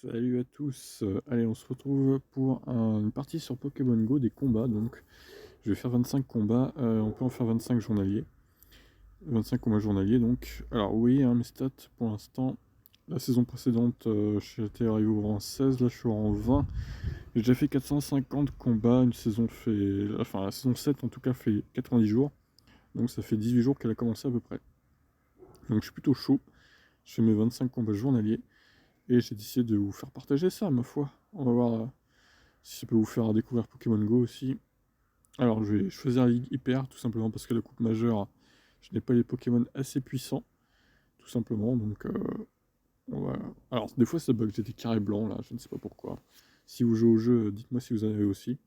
Salut à tous, allez on se retrouve pour une partie sur Pokémon Go, des combats donc. Je vais faire 25 combats, on peut en faire 25 journaliers. 25 combats journaliers donc. Alors oui, hein, mes stats pour l'instant, la saison précédente j'étais arrivé au rang 16, là je suis au rang 20. J'ai déjà fait 450 combats, une saison fait... Enfin la saison 7 en tout cas fait 90 jours. Donc ça fait 18 jours qu'elle a commencé à peu près. Donc je suis plutôt chaud, je fais mes 25 combats journaliers. Et j'ai décidé de vous faire partager ça, ma foi. On va voir si ça peut vous faire découvrir Pokémon Go aussi. Alors, je vais choisir la Ligue Hyper, tout simplement parce que la coupe majeure, je n'ai pas les Pokémon assez puissants, tout simplement. Donc, on va... Alors, des fois, ça bug, j'ai des carrés blancs, là, je ne sais pas pourquoi. Si vous jouez au jeu, dites-moi si vous en avez aussi.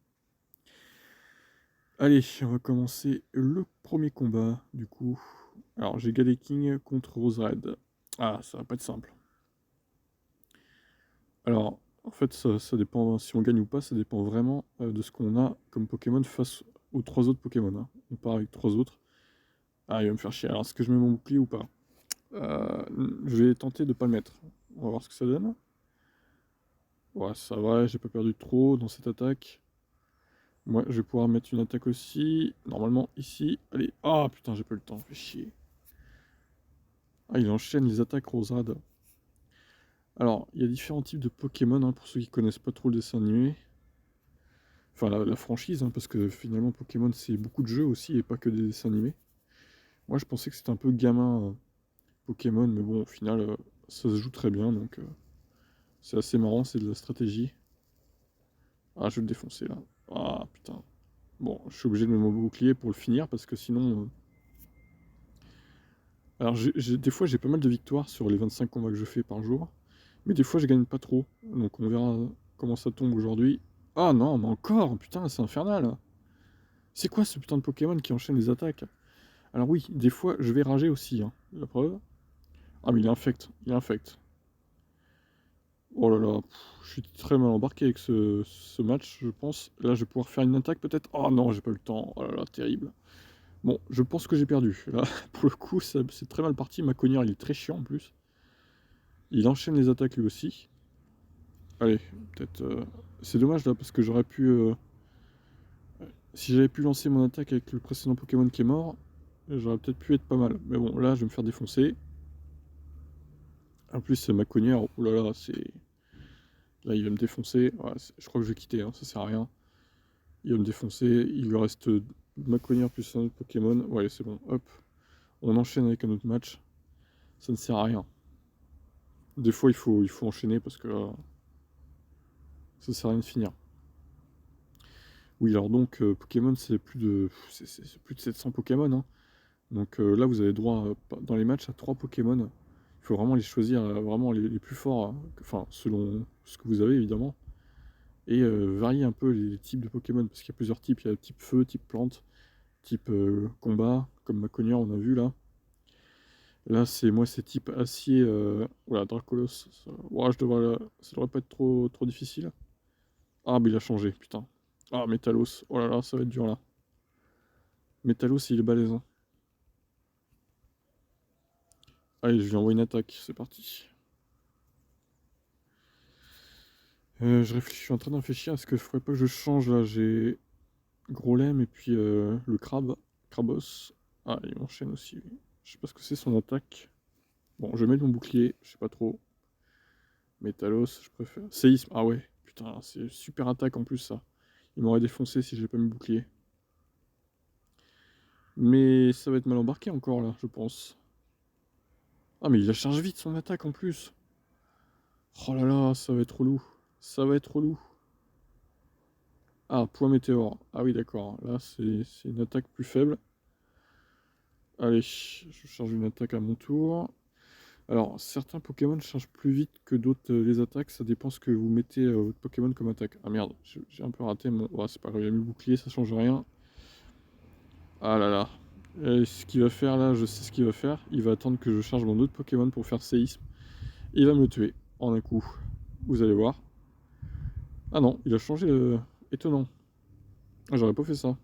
Allez, on va commencer le premier combat, du coup. Alors, j'ai Galeking contre Rose Red. Ah, ça va pas être simple. Alors, en fait, ça dépend, si on gagne ou pas, ça dépend vraiment de ce qu'on a comme Pokémon face aux trois autres Pokémon, hein. On part avec trois autres. Ah, il va me faire chier. Alors, est-ce que je mets mon bouclier ou pas? Euh, je vais tenter de pas le mettre. On va voir ce que ça donne. Ouais, ça va, j'ai pas perdu trop dans cette attaque. Moi, je vais pouvoir mettre une attaque aussi. Normalement, ici. Allez. Ah, putain, j'ai pas eu le temps. Fait chier. Ah, il enchaîne les attaques Rosade. Alors, il y a différents types de Pokémon, hein, pour ceux qui connaissent pas trop le dessin animé. Enfin, la franchise, hein, parce que finalement, Pokémon, c'est beaucoup de jeux aussi, et pas que des dessins animés. Moi, je pensais que c'était un peu gamin, Pokémon, mais bon, au final, ça se joue très bien, donc c'est assez marrant, c'est de la stratégie. Ah, je vais le défoncer, là. Ah, putain. Bon, je suis obligé de mettre mon bouclier pour le finir, parce que sinon... Alors, des fois, j'ai pas mal de victoires sur les 25 combats que je fais par jour, mais des fois, je gagne pas trop, donc on verra comment ça tombe aujourd'hui. Ah non, mais encore, putain, c'est infernal. C'est quoi ce putain de Pokémon qui enchaîne les attaques? Alors oui, des fois, je vais rager aussi, hein, la preuve. Ah, mais il est infect, il est infect. Oh là là, je suis très mal embarqué avec ce match, je pense. Là, je vais pouvoir faire une attaque peut-être. Oh non, j'ai pas eu le temps. Oh là là, terrible. Bon, je pense que j'ai perdu. Là, pour le coup, c'est très mal parti. Ma cognard, il est très chiant en plus. Il enchaîne les attaques lui aussi. Allez, peut-être... C'est dommage là, parce que j'aurais pu... Si j'avais pu lancer mon attaque avec le précédent Pokémon qui est mort, j'aurais peut-être pu être pas mal. Mais bon, là, je vais me faire défoncer. En plus, c'est ma cognard. Oh là là, c'est... Là, il va me défoncer. Ouais, je crois que je vais quitter, hein, ça sert à rien. Il va me défoncer. Il lui reste ma cognard plus un autre Pokémon. Ouais, c'est bon. Hop. On enchaîne avec un autre match. Ça ne sert à rien. Des fois, il faut enchaîner parce que là, ça sert à rien de finir. Oui, alors donc, Pokémon, c'est plus de 700 Pokémon, hein. Donc là, vous avez droit dans les matchs à 3 Pokémon. Il faut vraiment les choisir, vraiment les plus forts, hein. Enfin, selon ce que vous avez évidemment. Et varier un peu les types de Pokémon, parce qu'il y a plusieurs types. Il y a type feu, type plante, type combat, comme Maconia, on a vu là. Là, c'est type acier. Voilà, Dracolos. Ouais, ça devrait pas être trop difficile. Ah, mais il a changé, putain. Ah, Métalos. Oh là là, ça va être dur là. Métalos, il est balèze, hein. Allez, je lui envoie une attaque, c'est parti. Je suis en train de réfléchir à ce que je ferais pas que je change là. J'ai Grolem et puis le crabe, Krabos. Ah, il m'enchaîne aussi, lui. Je sais pas ce que c'est son attaque. Bon, je mets mon bouclier, je sais pas trop. Métalos, je préfère. Séisme, ah ouais, putain, c'est super attaque en plus ça. Il m'aurait défoncé si j'ai pas mis le bouclier. Mais ça va être mal embarqué encore là, je pense. Ah, mais il la charge vite son attaque en plus. Oh là là, ça va être relou. Ça va être relou. Ah, point météore. Ah oui, d'accord. Là, c'est une attaque plus faible. Allez, je charge une attaque à mon tour. Alors, certains Pokémon chargent plus vite que d'autres les attaques. Ça dépend ce que vous mettez votre Pokémon comme attaque. Ah merde, j'ai un peu raté mon... Ouais, c'est pas grave, il a mis le bouclier, ça change rien. Ah là là. Et ce qu'il va faire là, je sais ce qu'il va faire. Il va attendre que je charge mon autre Pokémon pour faire séisme. Et il va me le tuer en un coup. Vous allez voir. Ah non, il a changé le... Étonnant. Ah, j'aurais pas fait ça.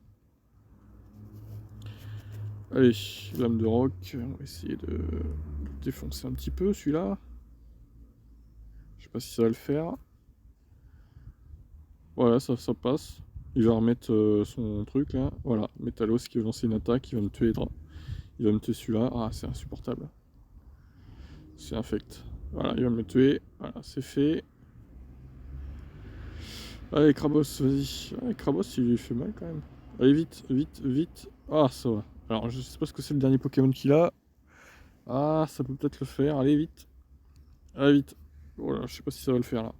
Allez, lame de roc. On va essayer de défoncer un petit peu celui-là. sais pas si ça va le faire. Voilà, ça passe. Il va remettre son truc là. Voilà, Métalos qui va lancer une attaque, il va me tuer. Il va me tuer celui-là. Ah, c'est insupportable. C'est infect. Voilà, il va me tuer. Voilà, c'est fait. Allez, Krabos, vas-y. Allez, Krabos, il lui fait mal quand même. Allez, vite, vite, vite. Ah, ça va. Alors, je sais pas ce que c'est le dernier Pokémon qu'il a. Ah, ça peut peut-être le faire. Allez, vite. Allez, vite. Voilà, je sais pas si ça va le faire là.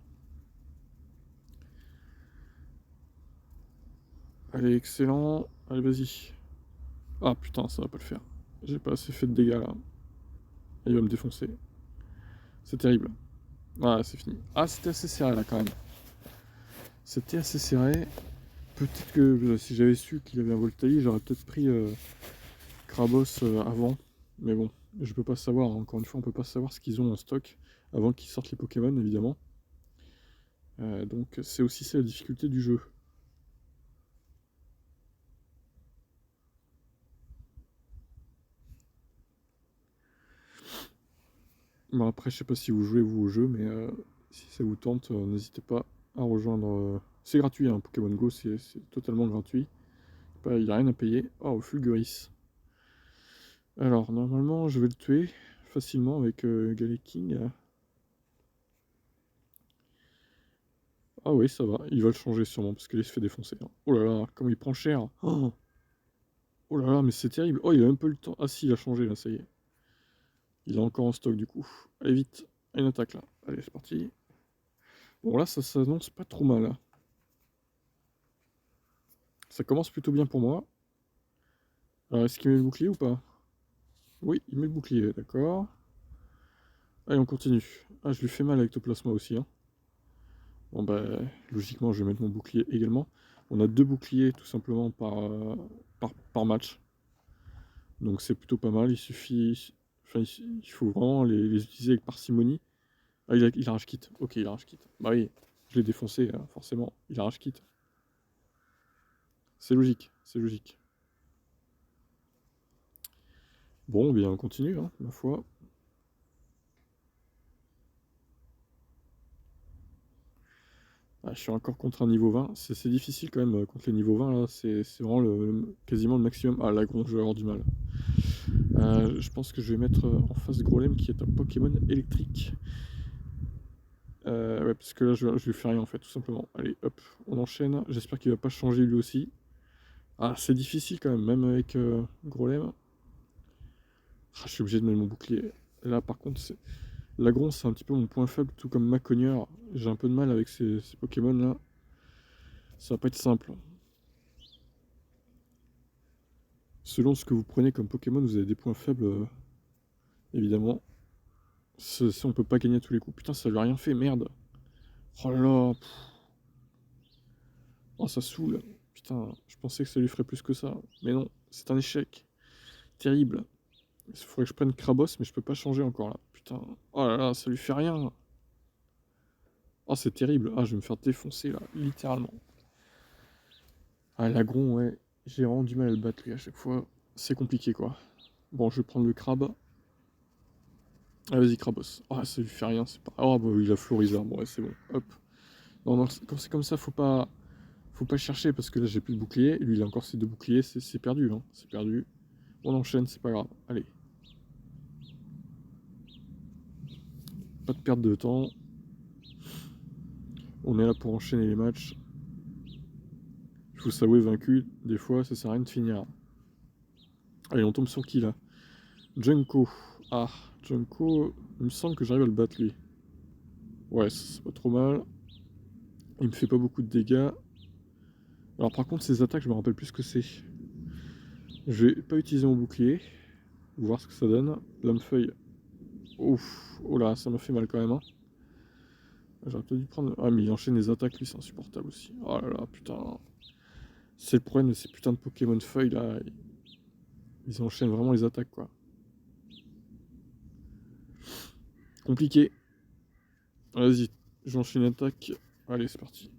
Allez, excellent. Allez, vas-y. Ah, putain, ça va pas le faire. J'ai pas assez fait de dégâts là. Il va me défoncer. C'est terrible. Ah, c'est fini. Ah, c'était assez serré là quand même. C'était assez serré. Peut-être que si j'avais su qu'il avait un Voltaï, j'aurais peut-être pris Krabos avant. Mais bon, je peux pas savoir. Encore une fois, on peut pas savoir ce qu'ils ont en stock avant qu'ils sortent les Pokémon, évidemment. Donc c'est aussi ça la difficulté du jeu. Bon, après, je sais pas si vous jouez vous au jeu, mais si ça vous tente, n'hésitez pas à rejoindre. C'est gratuit, hein, Pokémon Go, c'est totalement gratuit. Il n'y a rien à payer. Oh, Fulguris. Alors, normalement, je vais le tuer facilement avec Galeking. Ah oui, ça va. Il va le changer sûrement parce qu'il se fait défoncer, hein. Oh là là, comme il prend cher. Oh, oh là là, mais c'est terrible. Oh, il a même pas eu le temps. Ah si, il a changé là, ça y est. Il est encore en stock du coup. Allez vite, une attaque là. Allez, c'est parti. Bon là, ça s'annonce pas trop mal, hein. Ça commence plutôt bien pour moi. Alors, est-ce qu'il met le bouclier ou pas? Oui, il met le bouclier, d'accord. Allez, on continue. Ah, je lui fais mal avec Toplasma aussi, hein. Bon bah, logiquement, je vais mettre mon bouclier également. On a 2 boucliers tout simplement par match. Donc c'est plutôt pas mal. Il suffit... Enfin, il faut vraiment les utiliser avec parcimonie. Ah, il a rage kit. Ok, il a rage kit. Bah oui, je l'ai défoncé, hein, forcément. Il a rage kit. C'est logique, c'est logique. Bon, bien, on continue, hein, ma foi. Ah, je suis encore contre un niveau 20. C'est difficile quand même contre les niveaux 20, là. C'est vraiment quasiment le maximum. Ah, Lagron, je vais avoir du mal. Je pense que je vais mettre en face Grolem, qui est un Pokémon électrique. Ouais, parce que là, je lui fais rien, en fait, tout simplement. Allez, hop, on enchaîne. J'espère qu'il va pas changer lui aussi. Ah, c'est difficile quand même avec Grolem. Ah, je suis obligé de mettre mon bouclier. Là, par contre, Lagron, c'est un petit peu mon point faible, tout comme Macogneur. J'ai un peu de mal avec ces Pokémon-là. Ça va pas être simple. Selon ce que vous prenez comme Pokémon, vous avez des points faibles, évidemment. On peut pas gagner à tous les coups. Putain, ça lui a rien fait, merde. Oh là là. Oh, ça saoule. Putain, je pensais que ça lui ferait plus que ça. Mais non, c'est un échec. Terrible. Il faudrait que je prenne Krabos, mais je peux pas changer encore là. Putain. Oh là là, ça lui fait rien. Oh, c'est terrible. Ah, je vais me faire défoncer là, littéralement. Ah, Lagron, ouais. J'ai vraiment du mal à le battre lui à chaque fois. C'est compliqué quoi. Bon, je vais prendre le crabe. Ah, vas-y, Krabos. Ah, ça lui fait rien, c'est pas. Oh, bah il a Florizard. Bon, ouais, c'est bon. Hop. Non, non, quand c'est comme ça, faut pas chercher parce que là j'ai plus de bouclier. Lui, il a encore ses 2 boucliers. C'est perdu, hein. C'est perdu. On enchaîne, c'est pas grave. Allez. Pas de perte de temps. On est là pour enchaîner les matchs. Il faut s'avouer vaincu. Des fois, ça sert à rien de finir. Allez, on tombe sur qui là? Junko. Ah, Junko, il me semble que j'arrive à le battre lui. Ouais, c'est pas trop mal. Il me fait pas beaucoup de dégâts. Alors par contre, ses attaques, je me rappelle plus ce que c'est. Je vais pas utiliser mon bouclier. Voir ce que ça donne. Lame-feuille. Ouf. Oh là, ça m'a fait mal quand même, hein. J'aurais peut-être dû prendre... Ah, mais il enchaîne les attaques, lui, c'est insupportable aussi. Oh là là, putain. C'est le problème de ces putains de Pokémon feuilles, là. Ils enchaînent vraiment les attaques, quoi. Compliqué. Vas-y, j'enchaîne une attaque. Allez, c'est parti.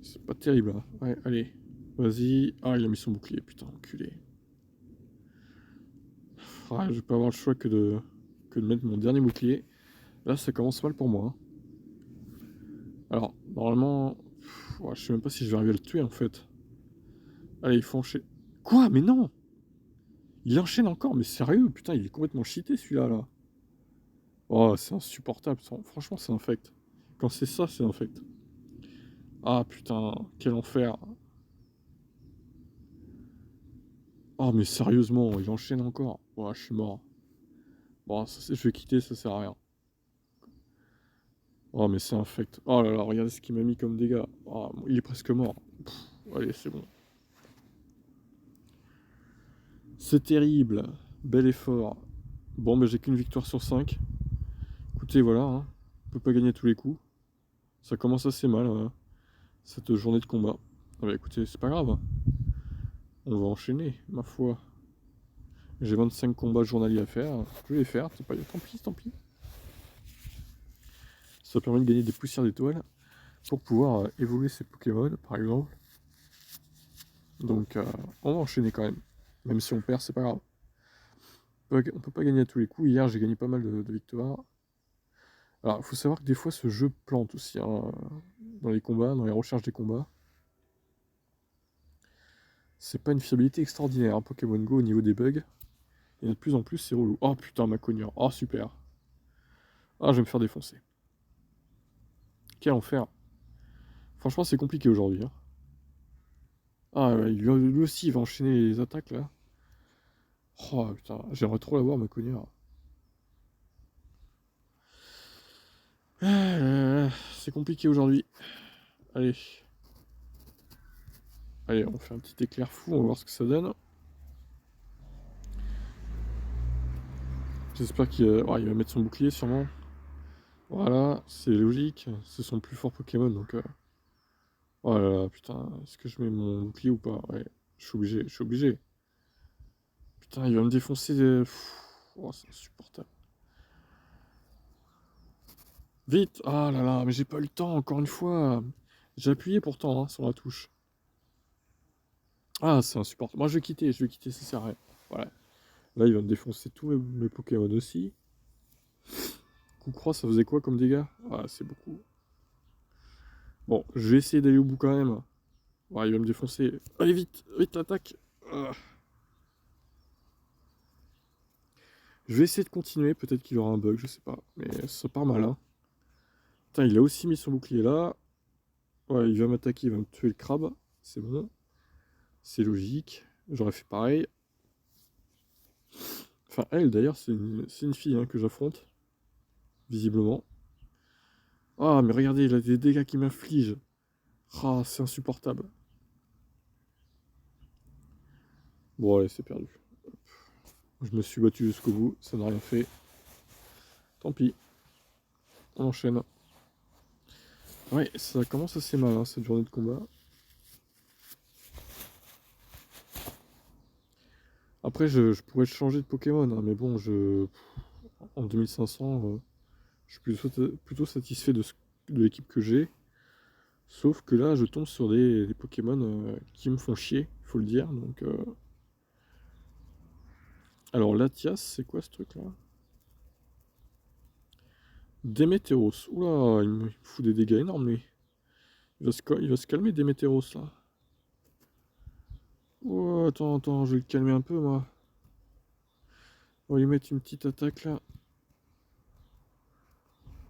C'est pas terrible, hein. Ouais, allez. Vas-y. Ah, il a mis son bouclier, putain, enculé. Ah, je vais pas avoir le choix que de mettre mon dernier bouclier. Là, ça commence mal pour moi, hein. Alors, normalement, ouais, je sais même pas si je vais arriver à le tuer, en fait. Allez, il faut enchaîner. Quoi? Mais non! Il enchaîne encore, mais sérieux? Putain, il est complètement cheaté, celui-là, là. Oh, c'est insupportable, franchement, c'est infect. Quand c'est ça, c'est infect. Ah, putain, quel enfer. Oh, mais sérieusement, il enchaîne encore. Ouais, je suis mort. Bon, je vais quitter, ça sert à rien. Oh, mais c'est infect. Oh là là, regardez ce qu'il m'a mis comme dégâts. Oh, il est presque mort. Pff, allez, c'est bon. C'est terrible. Bel effort. Bon, bah, j'ai qu'une victoire sur 5. Écoutez, voilà, hein. On peut pas gagner à tous les coups. Ça commence assez mal, cette journée de combat. Ah bah écoutez, c'est pas grave. On va enchaîner, ma foi. J'ai 25 combats journaliers à faire. Je vais les faire, c'est pas... tant pis, tant pis. Ça permet de gagner des poussières d'étoiles pour pouvoir évoluer ses Pokémon, par exemple. Donc, on va enchaîner quand même. Même si on perd, c'est pas grave. On peut pas gagner à tous les coups. Hier, j'ai gagné pas mal de victoires. Alors, il faut savoir que des fois, ce jeu plante aussi, hein, dans les combats, dans les recherches des combats. C'est pas une fiabilité extraordinaire, hein, Pokémon Go, au niveau des bugs. Et de plus en plus, c'est relou. Oh putain, ma cognure. Oh, super. Ah, je vais me faire défoncer. Quel enfer. Franchement, c'est compliqué aujourd'hui, hein. Ah, ouais, lui aussi, il va enchaîner les attaques, là. Oh, putain, j'aimerais trop l'avoir, ma cognure. C'est compliqué aujourd'hui. Allez. Allez, on fait un petit éclair fou, on va voir ce que ça donne. J'espère il va mettre son bouclier, sûrement. Voilà, c'est logique. C'est son plus fort Pokémon, donc... Oh là là, putain, est-ce que je mets mon bouclier ou pas? Ouais, je suis obligé, je suis obligé. Putain, il va me défoncer de... Oh, c'est insupportable. Vite! Ah là là, mais j'ai pas eu le temps, encore une fois. J'ai appuyé pourtant, hein, sur la touche. Ah, c'est insupportable. Moi, je vais quitter, ça sert à rien. Voilà. Là, il va me défoncer tous mes Pokémon aussi. Coup croix, ça faisait quoi comme dégâts? Ah, c'est beaucoup. Bon, je vais essayer d'aller au bout quand même. Ouais, il va me défoncer. Allez, vite, vite, attaque. Ah. Je vais essayer de continuer, peut-être qu'il aura un bug, je sais pas. Mais ça part mal, hein. Putain, il a aussi mis son bouclier là. Ouais, il va m'attaquer, il va me tuer le crabe. C'est bon. C'est logique. J'aurais fait pareil. Enfin, elle, d'ailleurs, c'est une fille, hein, que j'affronte. Visiblement. Ah, mais regardez, il a des dégâts qui m'inflige. Ah, c'est insupportable. Bon, allez, c'est perdu. Je me suis battu jusqu'au bout, ça n'a rien fait. Tant pis. On enchaîne. Ouais, ça commence assez mal, hein, cette journée de combat. Après, je pourrais changer de Pokémon, hein, mais bon, en 2500, je suis plutôt satisfait de l'équipe que j'ai. Sauf que là, je tombe sur des Pokémon qui me font chier, il faut le dire. Donc, alors, Latias, c'est quoi ce truc-là? Démétéros. Oula, il me fout des dégâts énormes, lui. Il va se calmer, Démétéros, là. Oh, attends, je vais le calmer un peu, moi. On va lui mettre une petite attaque, là.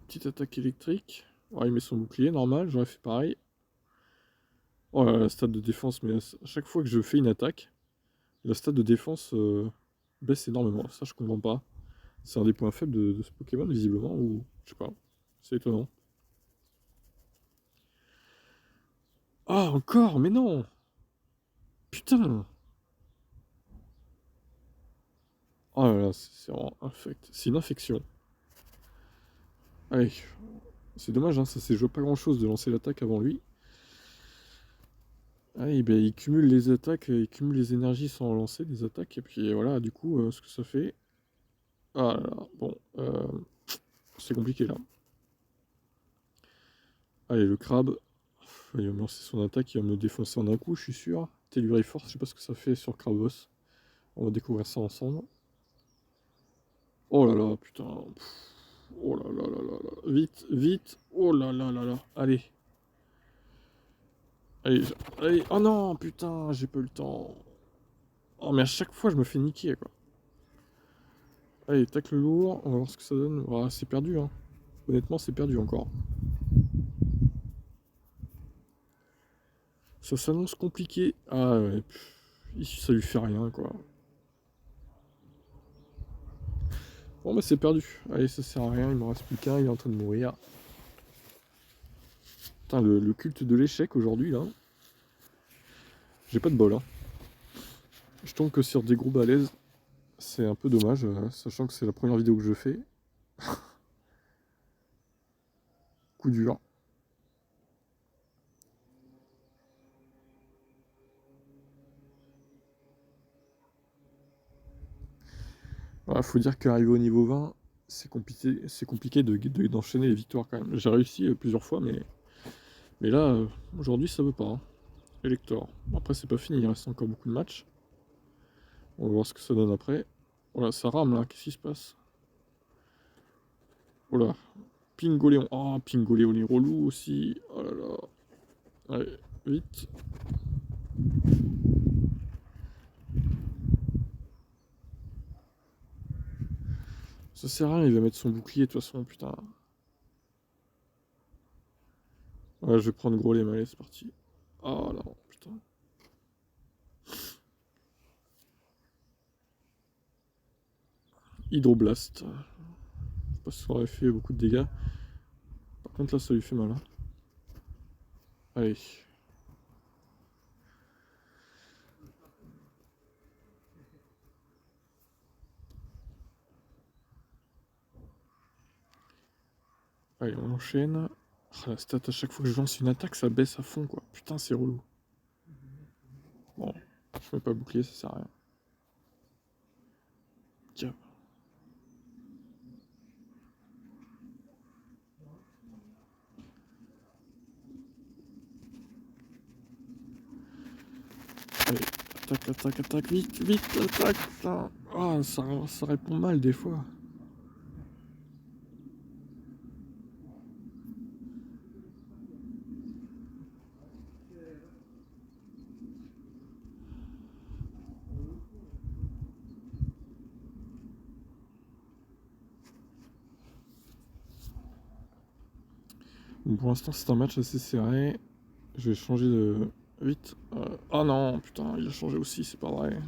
Petite attaque électrique. Oh, il met son bouclier, normal, j'aurais fait pareil. Oh là, la stat de défense, mais à chaque fois que je fais une attaque, la stat de défense baisse énormément. Ça, je comprends pas. C'est un des points faibles de ce Pokémon, visiblement, ou je sais pas. C'est étonnant. Ah, encore? Mais non! Putain! Oh là là, c'est vraiment infect. C'est une infection. Allez, c'est dommage, hein, ça s'est joué pas grand chose de lancer l'attaque avant lui. Ah, ben, il cumule les attaques, il cumule les énergies sans lancer des attaques, et puis voilà, du coup, ce que ça fait. Ah là là, bon, c'est compliqué là. Allez, le crabe, il va me lancer son attaque, il va me défoncer en un coup, je suis sûr. Telluride force, je sais pas ce que ça fait sur Crabos. On va découvrir ça ensemble. Oh là là, putain. Oh là là là là là. Vite, vite. Oh là là là là. Allez. Allez, allez. Oh non, putain, j'ai pas eu le temps. Oh, mais à chaque fois, je me fais niquer, quoi. Allez, tacle lourd. On va voir ce que ça donne. Oh, c'est perdu, hein. Honnêtement, c'est perdu encore. Ça s'annonce compliqué. Ah ouais. Ça lui fait rien, quoi. Bon, bah, c'est perdu. Allez, ça sert à rien. Il m'en reste plus qu'un. Il est en train de mourir. Putain, le culte de l'échec aujourd'hui, là. J'ai pas de bol, hein. Je tombe que sur des gros balaises. C'est un peu dommage, sachant que c'est la première vidéo que je fais. Coup dur. Voilà, faut dire qu'arriver au niveau 20, c'est compliqué d'enchaîner les victoires quand même. J'ai réussi plusieurs fois, mais là, aujourd'hui, ça veut pas. Hein. Elector. Après, c'est pas fini, il reste encore beaucoup de matchs. On va voir ce que ça donne après. Voilà, ça rame là, qu'est-ce qui se passe? Voilà. Pingoléon. Ah, Pingoléon, il est relou aussi. Oh là là. Allez, vite. Ça sert à rien, il va mettre son bouclier de toute façon, putain. Ouais, je vais prendre gros les allez, c'est parti. Oh non, putain. Hydroblast. Je sais pas si ça aurait fait beaucoup de dégâts. Par contre là ça lui fait mal. Hein. Allez. Allez, on enchaîne. Ah, la stat, à chaque fois que je lance une attaque, ça baisse à fond quoi. Putain, c'est relou. Bon, je mets pas bouclier, ça sert à rien. Tiens. Allez, attaque, attaque, attaque, vite, vite, attaque, putain. Ah, ça répond mal des fois. Bon, pour l'instant, c'est un match assez serré. Je vais changer de. Vite. Ah non, putain, il a changé aussi, c'est pas vrai.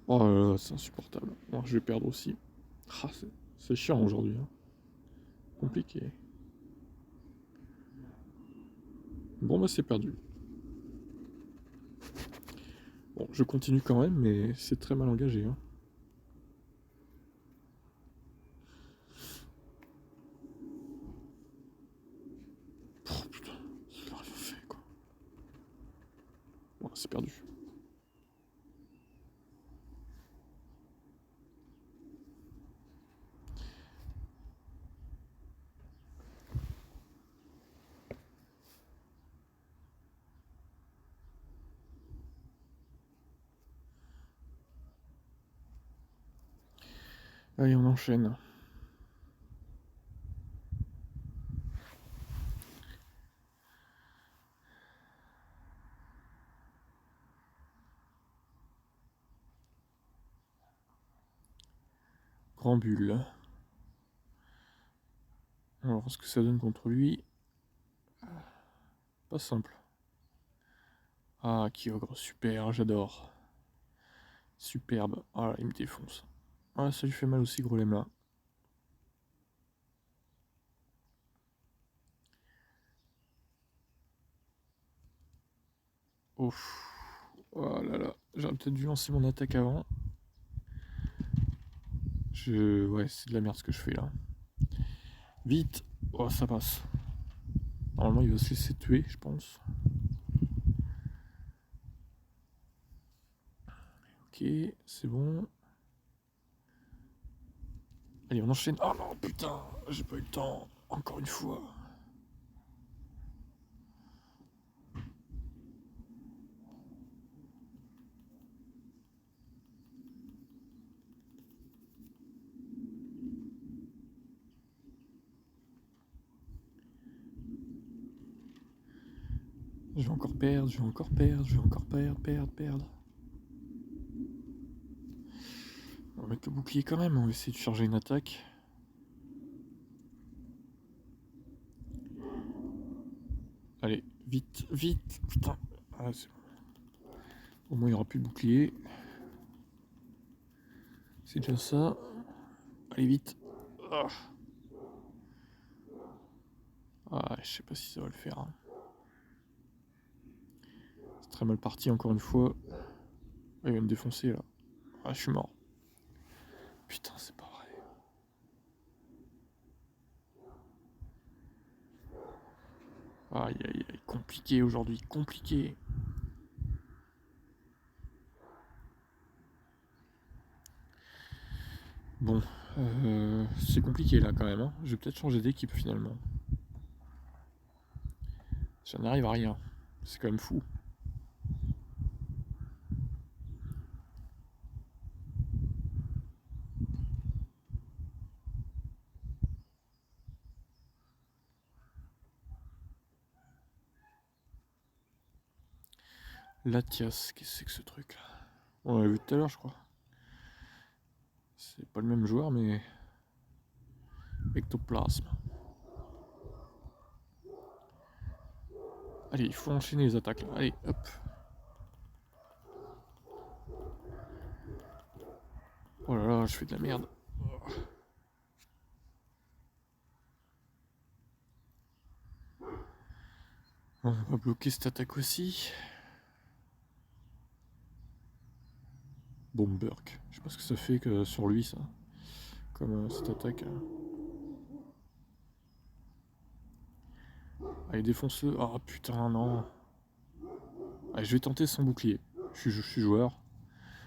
Oh là là, c'est insupportable. Bon, je vais perdre aussi. Ah, c'est chiant aujourd'hui. Hein. Compliqué. Bon, bah, c'est perdu. Bon, je continue quand même, mais c'est très mal engagé. Hein. Oh putain, il a rien fait quoi. Bon, c'est perdu. Allez, on enchaîne. Grand bulle. Alors, ce que ça donne contre lui. Pas simple. Ah, Kyogre, super, j'adore. Superbe. Ah là, il me défonce. Ah, ça lui fait mal aussi, gros lemme là. Ouf. Oh là là. J'aurais peut-être dû lancer mon attaque avant. Ouais, c'est de la merde ce que je fais là. Vite. Oh, ça passe. Normalement, il va se laisser tuer, je pense. Ok, c'est bon. Allez, on enchaîne. Oh non, putain, j'ai pas eu le temps. Encore une fois. Je vais encore perdre, je vais encore perdre, je vais encore perdre. On va mettre le bouclier quand même, on va essayer de charger une attaque. Allez, vite, vite, putain. Ah, c'est bon. Au moins il n'y aura plus de bouclier. C'est déjà ça. Allez, vite. Ah, je sais pas si ça va le faire. Hein. C'est très mal parti encore une fois. Ah, il va me défoncer là. Ah, je suis mort. Putain, c'est pas vrai. Aïe, aïe, aïe. Compliqué aujourd'hui, compliqué. Bon, c'est compliqué là quand même. Hein. Je vais peut-être changer d'équipe finalement. Ça n'arrive à rien. C'est quand même fou. Latias, qu'est-ce que c'est que ce truc là? On l'a vu tout à l'heure, je crois. C'est pas le même joueur, mais. Ectoplasme. Allez, il faut enchaîner les attaques là. Allez, hop. Oh là là, je fais de la merde. On va bloquer cette attaque aussi. Bomberg. Je sais pas ce que ça fait que sur lui ça. Comme cette attaque. Allez, défonce-le. Ah putain, non. Allez, je vais tenter son bouclier. Je suis joueur.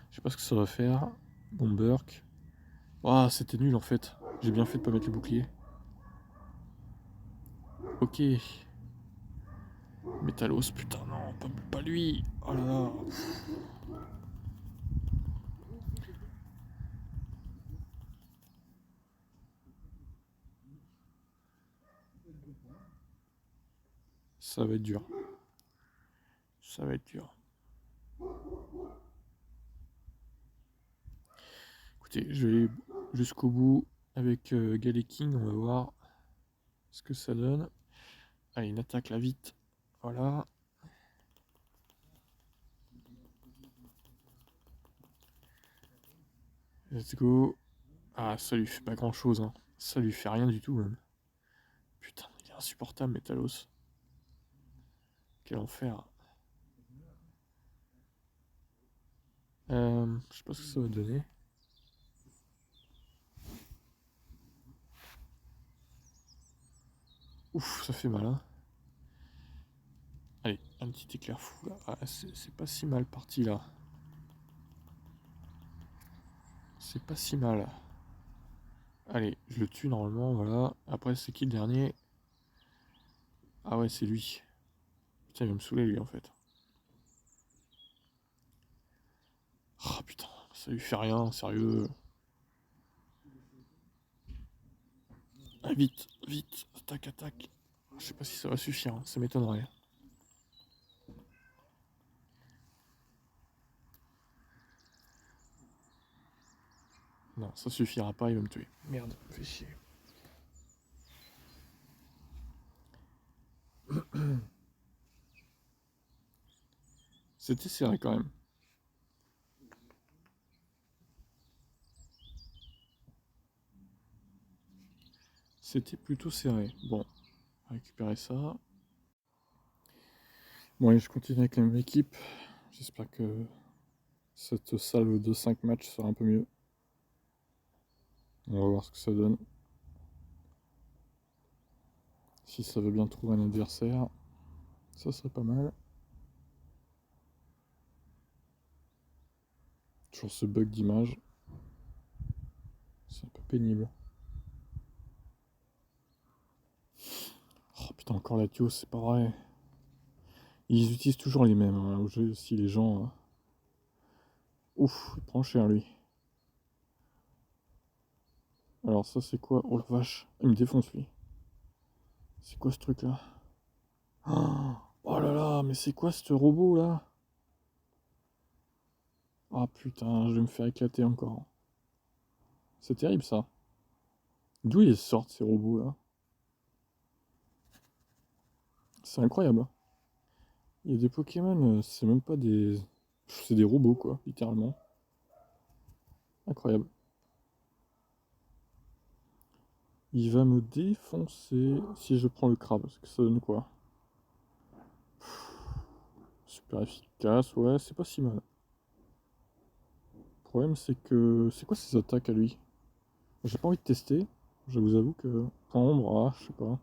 Je sais pas ce que ça va faire. Bomberg. Ah, c'était nul en fait. J'ai bien fait de pas mettre le bouclier. Ok. Métalos, putain, non, pas lui. Oh là là. Ça va être dur. Ça va être dur. Écoutez, je vais jusqu'au bout avec Galeking. On va voir ce que ça donne. Allez, une attaque là vite. Voilà. Let's go. Ah, ça lui fait pas grand chose. Hein. Ça lui fait rien du tout même. Putain, il est insupportable, Métalos. Quel enfer. Je sais pas ce que ça va donner. Ouf, ça fait mal. Hein. Allez, un petit éclair fou là. Ah, c'est pas si mal parti là. C'est pas si mal. Allez, je le tue normalement, voilà. Après, c'est qui le dernier? Ah ouais, c'est lui. Putain, il va me saouler lui en fait. Ah putain, ça lui fait rien, sérieux. Ah, vite, vite, attaque, attaque. Je sais pas si ça va suffire, hein, ça m'étonnerait. Non, ça suffira pas, il va me tuer. Merde, fais chier. C'était serré quand même. C'était plutôt serré. Bon, on va récupérer ça. Bon, allez, je continue avec la même équipe. J'espère que cette salve de 5 matchs sera un peu mieux. On va voir ce que ça donne. Si ça veut bien trouver un adversaire, ça serait pas mal. Toujours ce bug d'image. C'est un peu pénible. Oh putain, encore Latios, c'est pas vrai. Ils utilisent toujours les mêmes hein, au jeu aussi, les gens. Ouf, il prend cher lui. Alors ça c'est quoi? Oh la vache, il me défonce lui. C'est quoi ce truc là? Oh, Oh là là, mais c'est quoi ce robot là? Ah putain, je vais me faire éclater encore. C'est terrible ça. D'où ils sortent ces robots là? C'est incroyable, hein. Il y a des Pokémon, c'est même pas des. C'est des robots quoi, littéralement. Incroyable. Il va me défoncer si je prends le crabe. Parce que ça donne quoi? Super efficace, ouais, c'est pas si mal. Le problème c'est que. C'est quoi ses attaques à lui? J'ai pas envie de tester. Je vous avoue que. Point ombre, ah, je sais pas.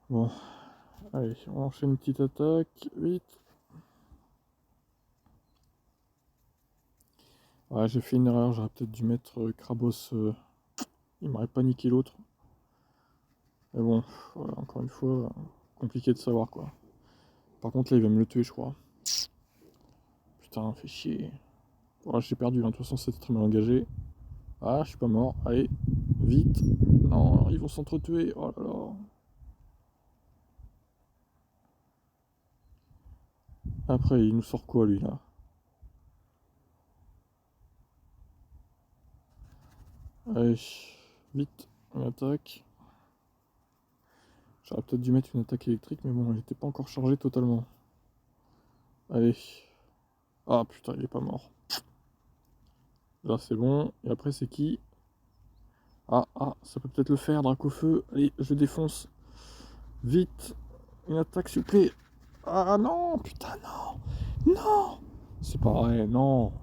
Bon, allez, on enchaîne une petite attaque. Vite. Ouais, j'ai fait une erreur, j'aurais peut-être dû mettre Krabos. Il m'aurait pas niqué l'autre. Mais bon, voilà, encore une fois, compliqué de savoir quoi. Par contre là il va me le tuer je crois. Putain, fait chier. Bon, j'ai perdu, hein. De toute façon c'était très mal engagé. Ah, je suis pas mort. Allez, vite. Non, ils vont s'entretuer. Oh là là. Après, il nous sort quoi lui là? Allez, vite, on attaque. J'aurais peut-être dû mettre une attaque électrique, mais bon, elle était pas encore chargée totalement. Allez. Ah putain, il est pas mort. Là c'est bon. Et après c'est qui? Ah, ça peut peut-être le faire, Dracofeu. Allez, je défonce. Vite. Une attaque s'il vous plaît. Ah non, putain non. Non. C'est pas vrai, non.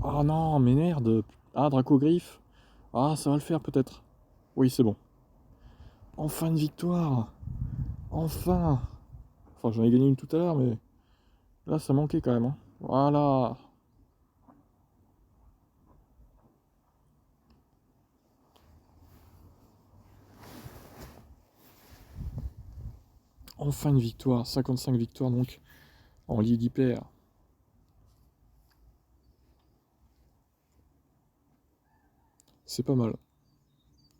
Ah non, mais merde. Ah, Dracogriffe. Ah, ça va le faire peut-être. Oui, c'est bon. Enfin une victoire. Enfin. Enfin, j'en ai gagné une tout à l'heure, mais là, ça manquait quand même, hein. Voilà. Enfin une victoire. 55 victoires donc en Ligue Hyper. C'est pas mal.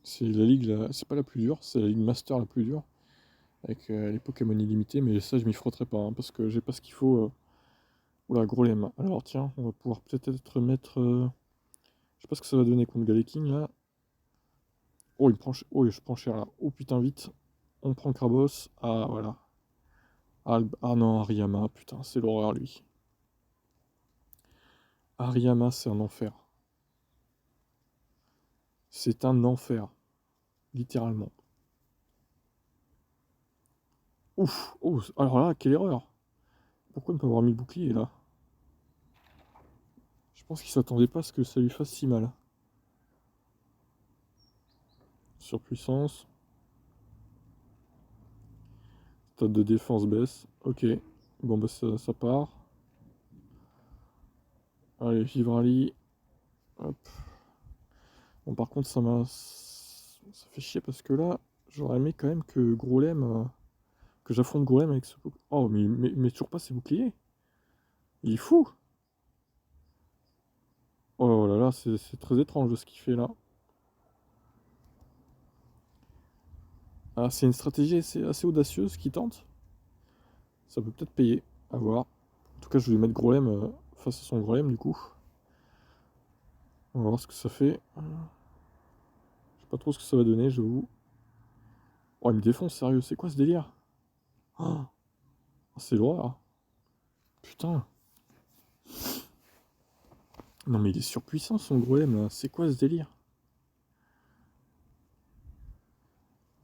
C'est la ligue, c'est pas la plus dure, c'est la ligue Master la plus dure. Avec les Pokémon illimités, mais ça, je m'y frotterai pas, hein, parce que j'ai pas ce qu'il faut. Oula, gros lemme. Alors, tiens, on va pouvoir peut-être mettre. Je sais pas ce que ça va donner contre Galeking là. Oh, oh, je prends cher là. Oh putain, vite. On prend Krabos. Ah, voilà. Ah non, Ariyama, putain, c'est l'horreur lui. Ariyama, c'est un enfer. C'est un enfer. Littéralement. Ouf. Oh, alors là, quelle erreur. Pourquoi ne pas avoir mis le bouclier là? Je pense qu'il s'attendait pas à ce que ça lui fasse si mal. Surpuissance. Stade de défense baisse. Ok. Bon, bah ça part. Allez, Vivrali. Hop. Bon, par contre, ça fait chier parce que là, j'aurais aimé quand même que Grolem. Que j'affronte Grolem avec ce. Oh, mais toujours pas ses boucliers. Il est fou. Oh là là, c'est très étrange ce qu'il fait là. Ah, c'est une stratégie assez audacieuse qui tente. Ça peut peut-être payer. À voir. En tout cas, je vais mettre Grolem face à son Grolem du coup. On va voir ce que ça fait. Je sais pas trop ce que ça va donner, j'avoue. Oh, il me défonce, sérieux, c'est quoi ce délire? Oh, c'est l'horreur. Putain. Non mais il est surpuissant son Golem là, c'est quoi ce délire?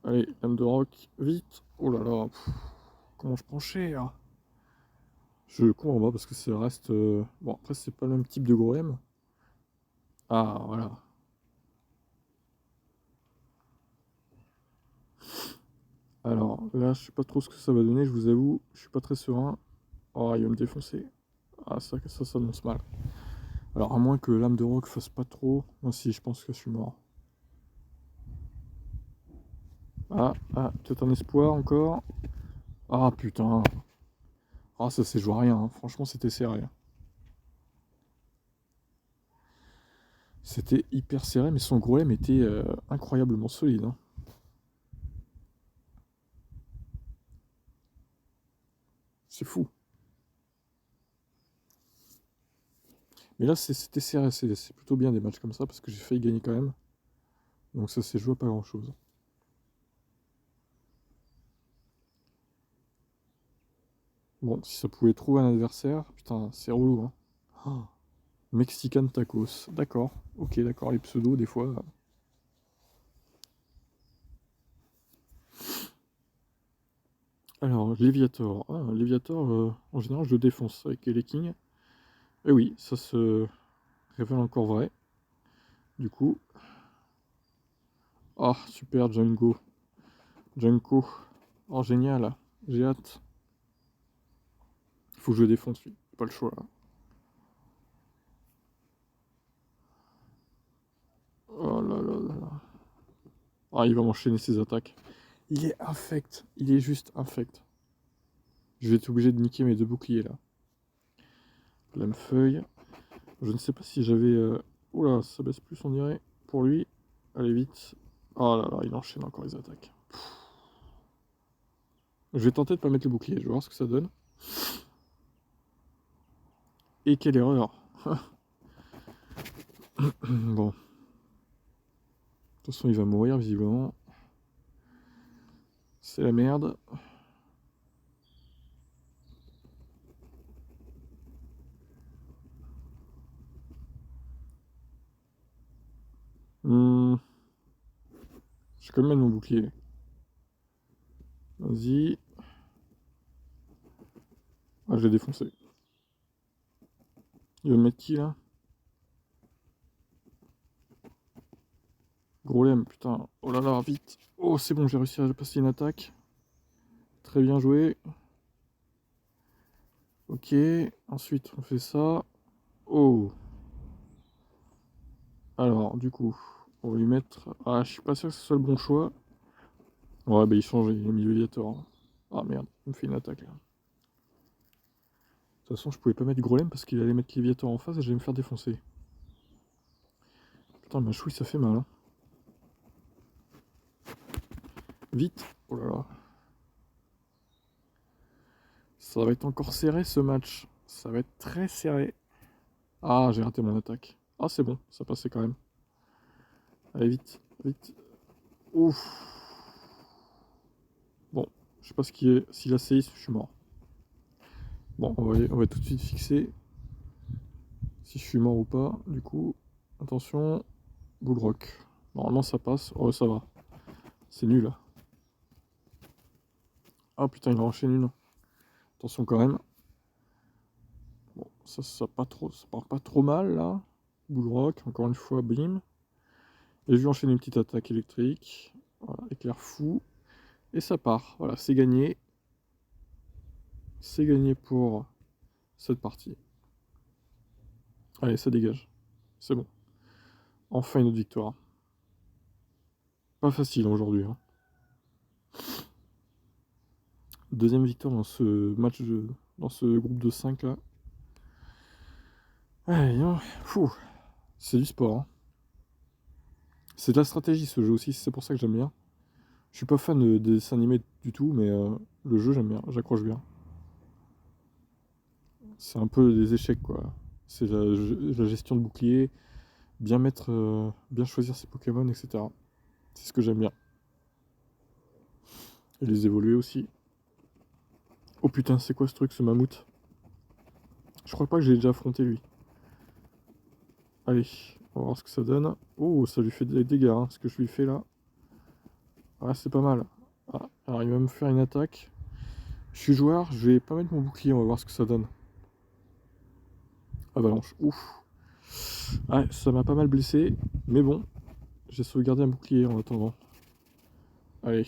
Allez, lame de roc, vite. Oh là là, comment je prends cher. Je comprends pas parce que ça reste... Bon après c'est pas le même type de Golem. Ah voilà. Alors là je sais pas trop ce que ça va donner, je vous avoue, je suis pas très serein. Oh il va me défoncer. Ah ça s'annonce mal. Alors à moins que lame de roc fasse pas trop... Moi si je pense que je suis mort. Peut-être un espoir encore. Ah putain. Ah ça s'est joué à rien, hein. Franchement c'était serré. C'était hyper serré, mais son Golem était incroyablement solide, hein. C'est fou. Mais là, c'était serré, c'est plutôt bien des matchs comme ça, parce que j'ai failli gagner quand même. Donc ça s'est joué à pas grand-chose. Bon, si ça pouvait trouver un adversaire, putain, c'est relou, hein. Oh, Mexican tacos, d'accord, ok, d'accord, les pseudos, des fois. Alors, Léviator. Ah, Léviator, en général, je le défonce avec les kings. Et oui, ça se révèle encore vrai. Du coup. Ah, super, Django. Junko. Oh, génial. J'ai hâte. Il faut que je le défonce, lui. Pas le choix, là. Oh là là là là. Ah, il va m'enchaîner ses attaques. Il est infect. Il est juste infect. Je vais être obligé de niquer mes 2 boucliers, là. Lame feuille. Je ne sais pas si j'avais... Oula, ça baisse plus, on dirait. Pour lui. Allez, vite. Oh là là, il enchaîne encore les attaques. Je vais tenter de pas mettre le bouclier, je vais voir ce que ça donne. Et quelle erreur. Bon. De toute façon, il va mourir, visiblement. C'est la merde. Je vais quand même mettre mon bouclier. Vas-y. Ah, je l'ai défoncé. Il va me mettre qui, là? Gros lemme, putain. Oh là là, vite. Oh, c'est bon, j'ai réussi à passer une attaque. Très bien joué. Ok. Ensuite, on fait ça. Oh. Alors, du coup, on va lui mettre... Ah, je suis pas sûr que ce soit le bon choix. Ouais, bah il change, il a mis le Léviator. Ah merde, il me fait une attaque, là. De toute façon, je pouvais pas mettre Golem parce qu'il allait mettre Léviator en face et j'allais me faire défoncer. Putain, ma chouille, ça fait mal, hein. Vite. Oh là là. Ça va être encore serré, ce match. Ça va être très serré. Ah, j'ai raté mon attaque. Ah, c'est bon, ça passait quand même. Allez, vite, vite. Ouf. Bon, je sais pas s'il a séisme, je suis mort. Bon, on va tout de suite fixer si je suis mort ou pas. Du coup, attention, Bullrock. Normalement, ça passe. Oh, ça va. C'est nul. Ah putain, il a enchaîné une. Attention quand même. Bon, ça part pas trop mal là. Bullrock, encore une fois, bim. Et je lui enchaîne une petite attaque électrique. Voilà, éclair fou. Et ça part. Voilà, c'est gagné. C'est gagné pour cette partie. Allez, ça dégage. C'est bon. Enfin une autre victoire. Pas facile aujourd'hui, hein. Deuxième victoire dans ce match, dans ce groupe de 5 là. Allez, hein. Fou. C'est du sport, hein. C'est de la stratégie ce jeu aussi, c'est pour ça que j'aime bien. Je suis pas fan des dessins animés du tout, mais le jeu j'aime bien, j'accroche bien. C'est un peu des échecs quoi. C'est la gestion de bouclier, bien mettre, bien choisir ses Pokémon, etc. C'est ce que j'aime bien. Et les évoluer aussi. Oh putain, c'est quoi ce truc, ce mammouth? Je crois pas que j'ai déjà affronté lui. Allez, on va voir ce que ça donne. Oh, ça lui fait des dégâts, hein, ce que je lui fais là. Ah, c'est pas mal. Ah, alors il va me faire une attaque. Je suis joueur, je vais pas mettre mon bouclier, on va voir ce que ça donne. Avalanche, ouf. Ouais, ça m'a pas mal blessé, mais bon, j'ai sauvegardé un bouclier en attendant. Allez.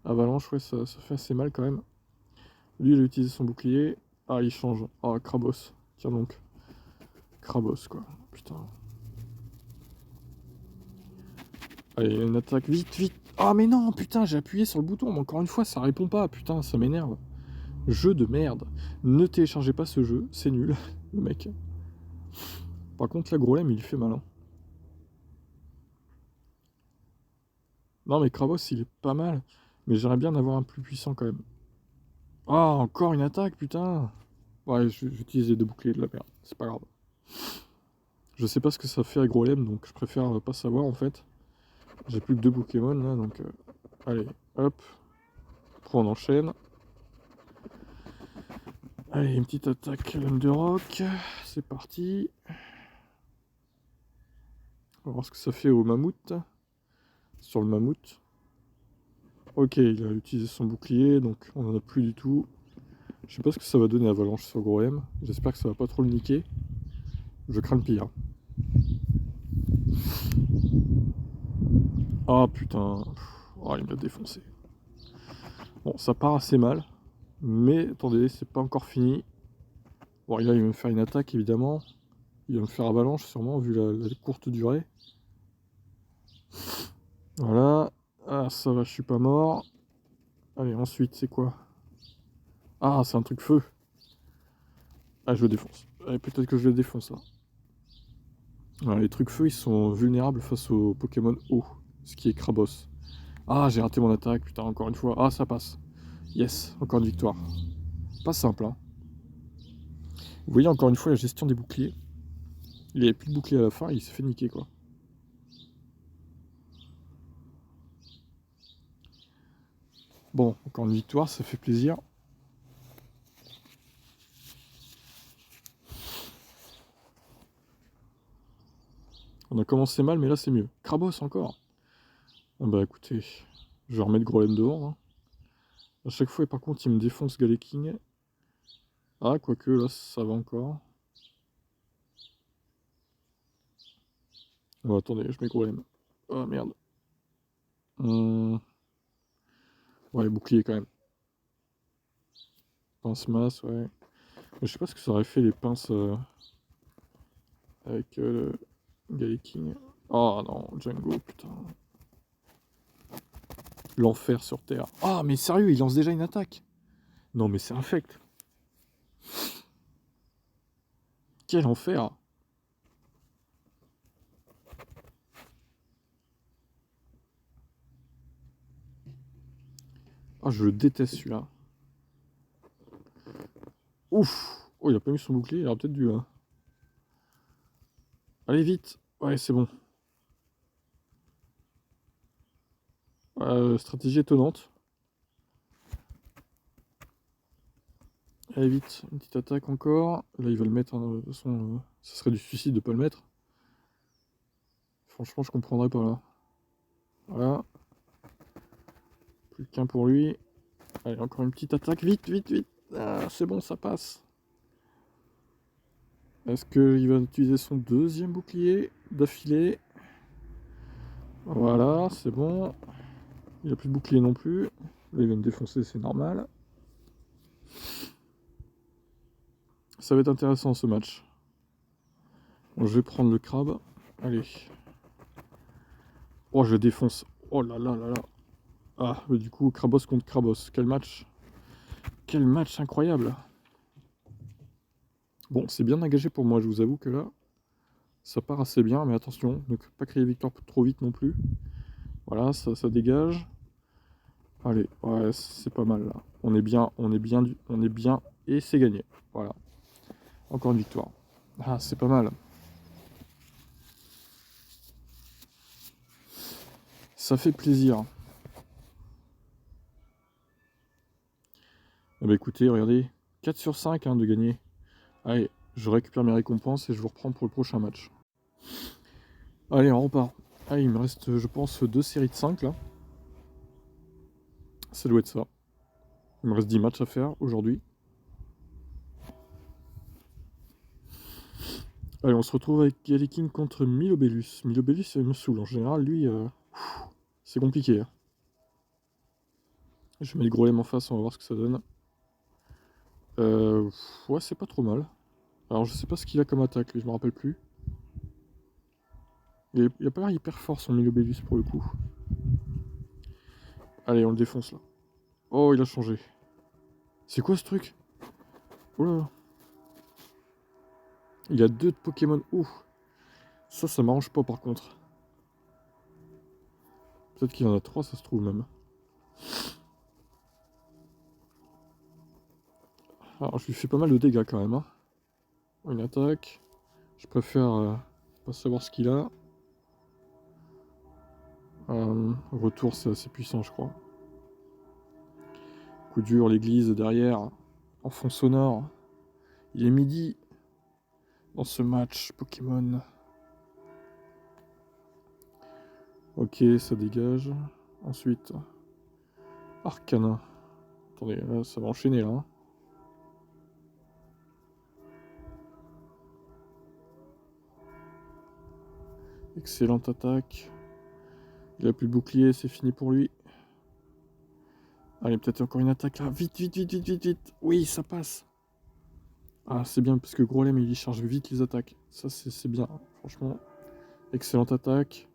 Avalanche, ouais, ça fait assez mal quand même. Lui, il a utilisé son bouclier. Ah, il change. Ah, Krabos. Tiens donc. Krabos, quoi. Putain. Allez, une attaque. Vite, vite. Ah, mais non, putain, j'ai appuyé sur le bouton. Mais encore une fois, ça répond pas. Putain, ça m'énerve. Jeu de merde. Ne téléchargez pas ce jeu. C'est nul, le mec. Par contre, la Grolem, il fait malin. Non, mais Krabos, il est pas mal. Mais j'aimerais bien en avoir un plus puissant quand même. Ah, encore une attaque, putain. Ouais, j'utilise les deux boucliers de la merde. C'est pas grave. Je sais pas ce que ça fait à Golem, donc je préfère pas savoir en fait. J'ai plus que deux Pokémon là, donc allez, hop. Après on enchaîne. Allez, une petite attaque lame de roc. C'est parti. On va voir ce que ça fait au mammouth. Sur le mammouth. Ok, il a utilisé son bouclier, donc on en a plus du tout. Je sais pas ce que ça va donner Avalanche sur Groem. J'espère que ça va pas trop le niquer. Je crains le pire. Ah putain. Oh, il me l'a défoncé. Bon, ça part assez mal. Mais attendez, c'est pas encore fini. Bon, là, il va me faire une attaque, évidemment. Il va me faire avalanche, sûrement, vu la courte durée. Voilà. Ah, ça va, je suis pas mort. Allez, ensuite, c'est quoi? Ah, c'est un truc feu. Ah, je le défonce. Allez, peut-être que je le défonce, là. Voilà, les trucs feu, ils sont vulnérables face aux Pokémon eau. Ce qui est Krabos. Ah, j'ai raté mon attaque, putain, encore une fois. Ah, ça passe. Yes, encore une victoire. Pas simple, hein. Vous voyez, encore une fois, la gestion des boucliers. Il avait plus de bouclier à la fin, il s'est fait niquer, quoi. Bon, encore une victoire, ça fait plaisir. On a commencé mal, mais là, c'est mieux. Krabos, encore. Ah bah, écoutez, je vais remettre Golem devant, hein. À chaque fois, par contre, il me défonce Galeking. Ah, quoique, là, ça va encore. Oh, attendez, je mets Golem. Oh, merde. Ouais, bouclier, quand même. Pince masse, ouais. Je sais pas ce que ça aurait fait, les pinces avec le Galeking. Oh non, Django, putain. L'enfer sur Terre. Ah, mais sérieux, il lance déjà une attaque. Non, mais c'est infect. Quel enfer. Ah, je le déteste, celui-là. Ouf. Oh, il a pas mis son bouclier, il aurait peut-être dû, hein. Allez, vite. Ouais, c'est bon. Stratégie étonnante. Allez, vite. Une petite attaque encore. Là, il va le mettre, hein. De toute façon, ça serait du suicide de pas le mettre. Franchement, je comprendrais pas, là. Voilà. Plus qu'un pour lui. Allez, encore une petite attaque. Vite, vite, vite. Ah, c'est bon, ça passe. Est-ce qu'il va utiliser son deuxième bouclier d'affilée? Voilà, c'est bon. Il a plus de bouclier non plus. Là, il va me défoncer, c'est normal. Ça va être intéressant ce match. Bon, je vais prendre le crabe. Allez. Oh, je le défonce. Oh là là là là. Ah, mais du coup, Krabos contre Krabos. Quel match. Quel match incroyable. Bon, c'est bien engagé pour moi, je vous avoue que là, ça part assez bien, mais attention, ne pas créer victoire trop vite non plus. Voilà, ça dégage. Allez, ouais, c'est pas mal là. On est bien, on est bien, et c'est gagné. Voilà, encore une victoire. Ah, c'est pas mal. Ça fait plaisir. Ah bah écoutez, regardez, 4 sur 5 hein, de gagner. Allez, je récupère mes récompenses et je vous reprends pour le prochain match. Allez, on repart. Allez, il me reste, je pense, 2 séries de 5 là. Ça doit être ça. Il me reste 10 matchs à faire aujourd'hui. Allez, on se retrouve avec Galeking contre Milobellus. Milobellus, il me saoule. En général, lui, c'est compliqué, hein. Je mets le gros lemme en face, on va voir ce que ça donne. Ouais, c'est pas trop mal. Alors, je sais pas ce qu'il a comme attaque, lui, je me rappelle plus. Il a pas l'air hyper fort, son Milobellus, pour le coup. Allez, on le défonce, là. Oh, il a changé. C'est quoi, ce truc? Oh là là. Il a 2 de Pokémon. Ouh. Ça m'arrange pas, par contre. Peut-être qu'il y en a 3, ça se trouve même. Alors, je lui fais pas mal de dégâts quand même. Hein. Une attaque. Je préfère pas savoir ce qu'il a. Retour, c'est assez puissant, je crois. Coup dur, l'église derrière. En fond sonore. Il est midi dans ce match Pokémon. Ok, ça dégage. Ensuite, Arcana. Attendez, là, ça va enchaîner là. Hein. Excellente attaque. Il a plus de bouclier, c'est fini pour lui. Allez, peut-être encore une attaque là. Vite, vite, vite, vite, vite, vite. Oui, ça passe. Ah, c'est bien parce que Grolem il charge vite les attaques. Ça, c'est bien. Franchement, excellente attaque.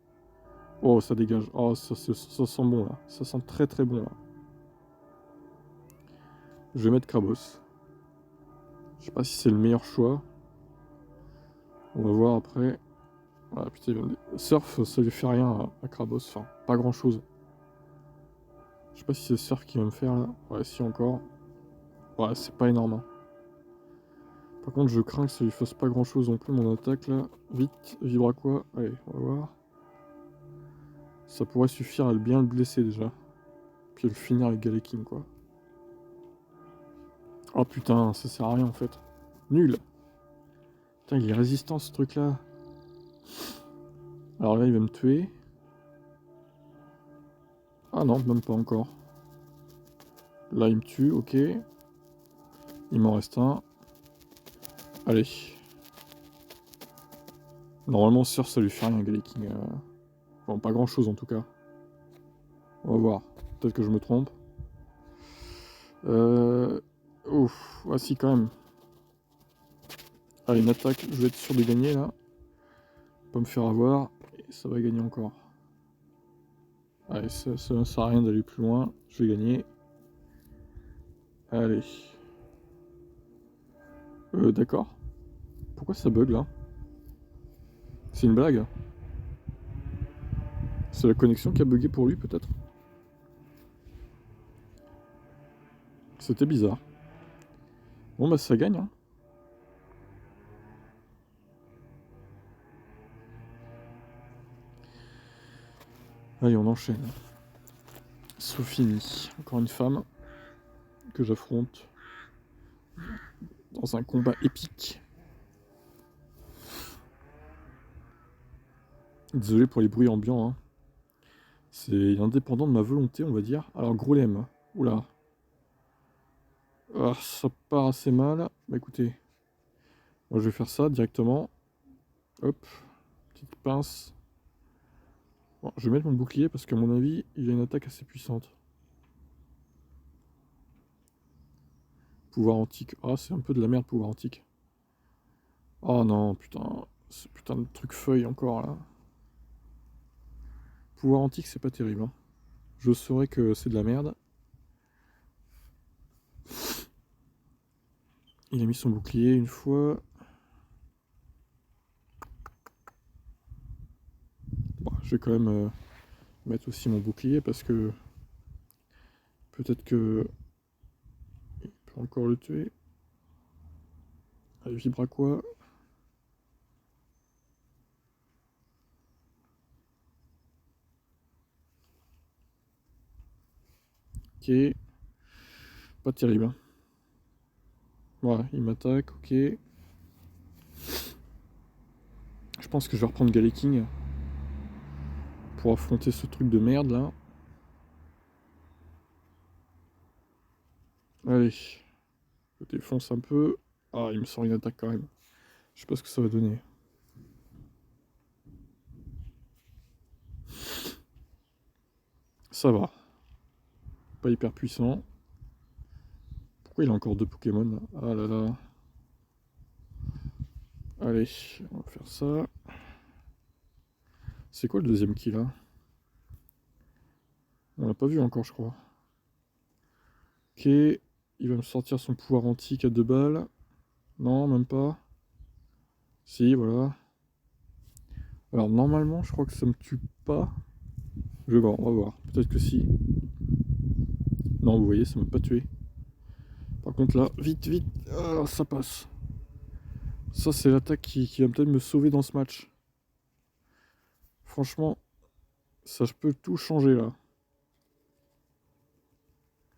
Oh, ça dégage. Oh, ça sent bon là. Ça sent très très bon là. Je vais mettre Krabos. Je sais pas si c'est le meilleur choix. On va voir après. Ah putain, Surf, ça lui fait rien à Krabos. Enfin, pas grand chose. Je sais pas si c'est Surf qui va me faire là. Ouais, si encore. Ouais, c'est pas énorme. Hein. Par contre, je crains que ça lui fasse pas grand chose non plus mon attaque là. Vite, vibra quoi. Allez, on va voir. Ça pourrait suffire à bien le blesser déjà. Puis le finir avec Galekim quoi. Oh putain, ça sert à rien en fait. Nul. Putain, il est résistant ce truc là. Alors là, il va me tuer. Ah non, même pas encore. Là, il me tue, ok. Il m'en reste un. Allez. Normalement, sûr, ça lui fait rien, Galeking. Bon, pas grand chose en tout cas. On va voir. Peut-être que je me trompe. Ouf, ah si, quand même. Allez, une attaque, je vais être sûr de gagner là. Pas me faire avoir. Et ça va gagner encore. Allez, ça ne sert à rien d'aller plus loin. Je vais gagner. Allez. D'accord. Pourquoi ça bug là? C'est une blague? C'est la connexion qui a bugué pour lui peut-être? C'était bizarre. Bon bah ça gagne hein. Allez on enchaîne. Sophie, encore une femme que j'affronte dans un combat épique. Désolé pour les bruits ambiants. Hein. C'est indépendant de ma volonté on va dire. Alors Grolem. Oula. Ah, ça part assez mal. Bah écoutez. Moi je vais faire ça directement. Hop. Petite pince. Bon, je vais mettre mon bouclier parce qu'à mon avis, il a une attaque assez puissante. Pouvoir antique. Ah, c'est un peu de la merde, pouvoir antique. Oh non, putain. Ce putain de truc feuille encore là. Pouvoir antique, c'est pas terrible. Hein. Je saurais que c'est de la merde. Il a mis son bouclier une fois. Bon, je vais quand même mettre aussi mon bouclier parce que peut-être que il peut encore le tuer. Allez, vibra quoi. Ok. Pas terrible. Hein. Voilà, il m'attaque, ok. Je pense que je vais reprendre Galeking pour affronter ce truc de merde là. Allez, je défonce un peu. Ah, il me sort une attaque quand même. Je sais pas ce que ça va donner. Ça va. Pas hyper puissant. Pourquoi il a encore 2 Pokémon là? Ah là là. Allez, on va faire ça. C'est quoi le deuxième kill là? On l'a pas vu encore, je crois. Ok, il va me sortir son pouvoir antique à 2 balles. Non, même pas. Si, voilà. Alors normalement, je crois que ça me tue pas. Je vais voir, on va voir. Peut-être que si. Non, vous voyez, ça m'a pas tué. Par contre là, vite, vite, ah, ça passe. Ça, c'est l'attaque qui va peut-être me sauver dans ce match. Franchement, ça, je peux tout changer là.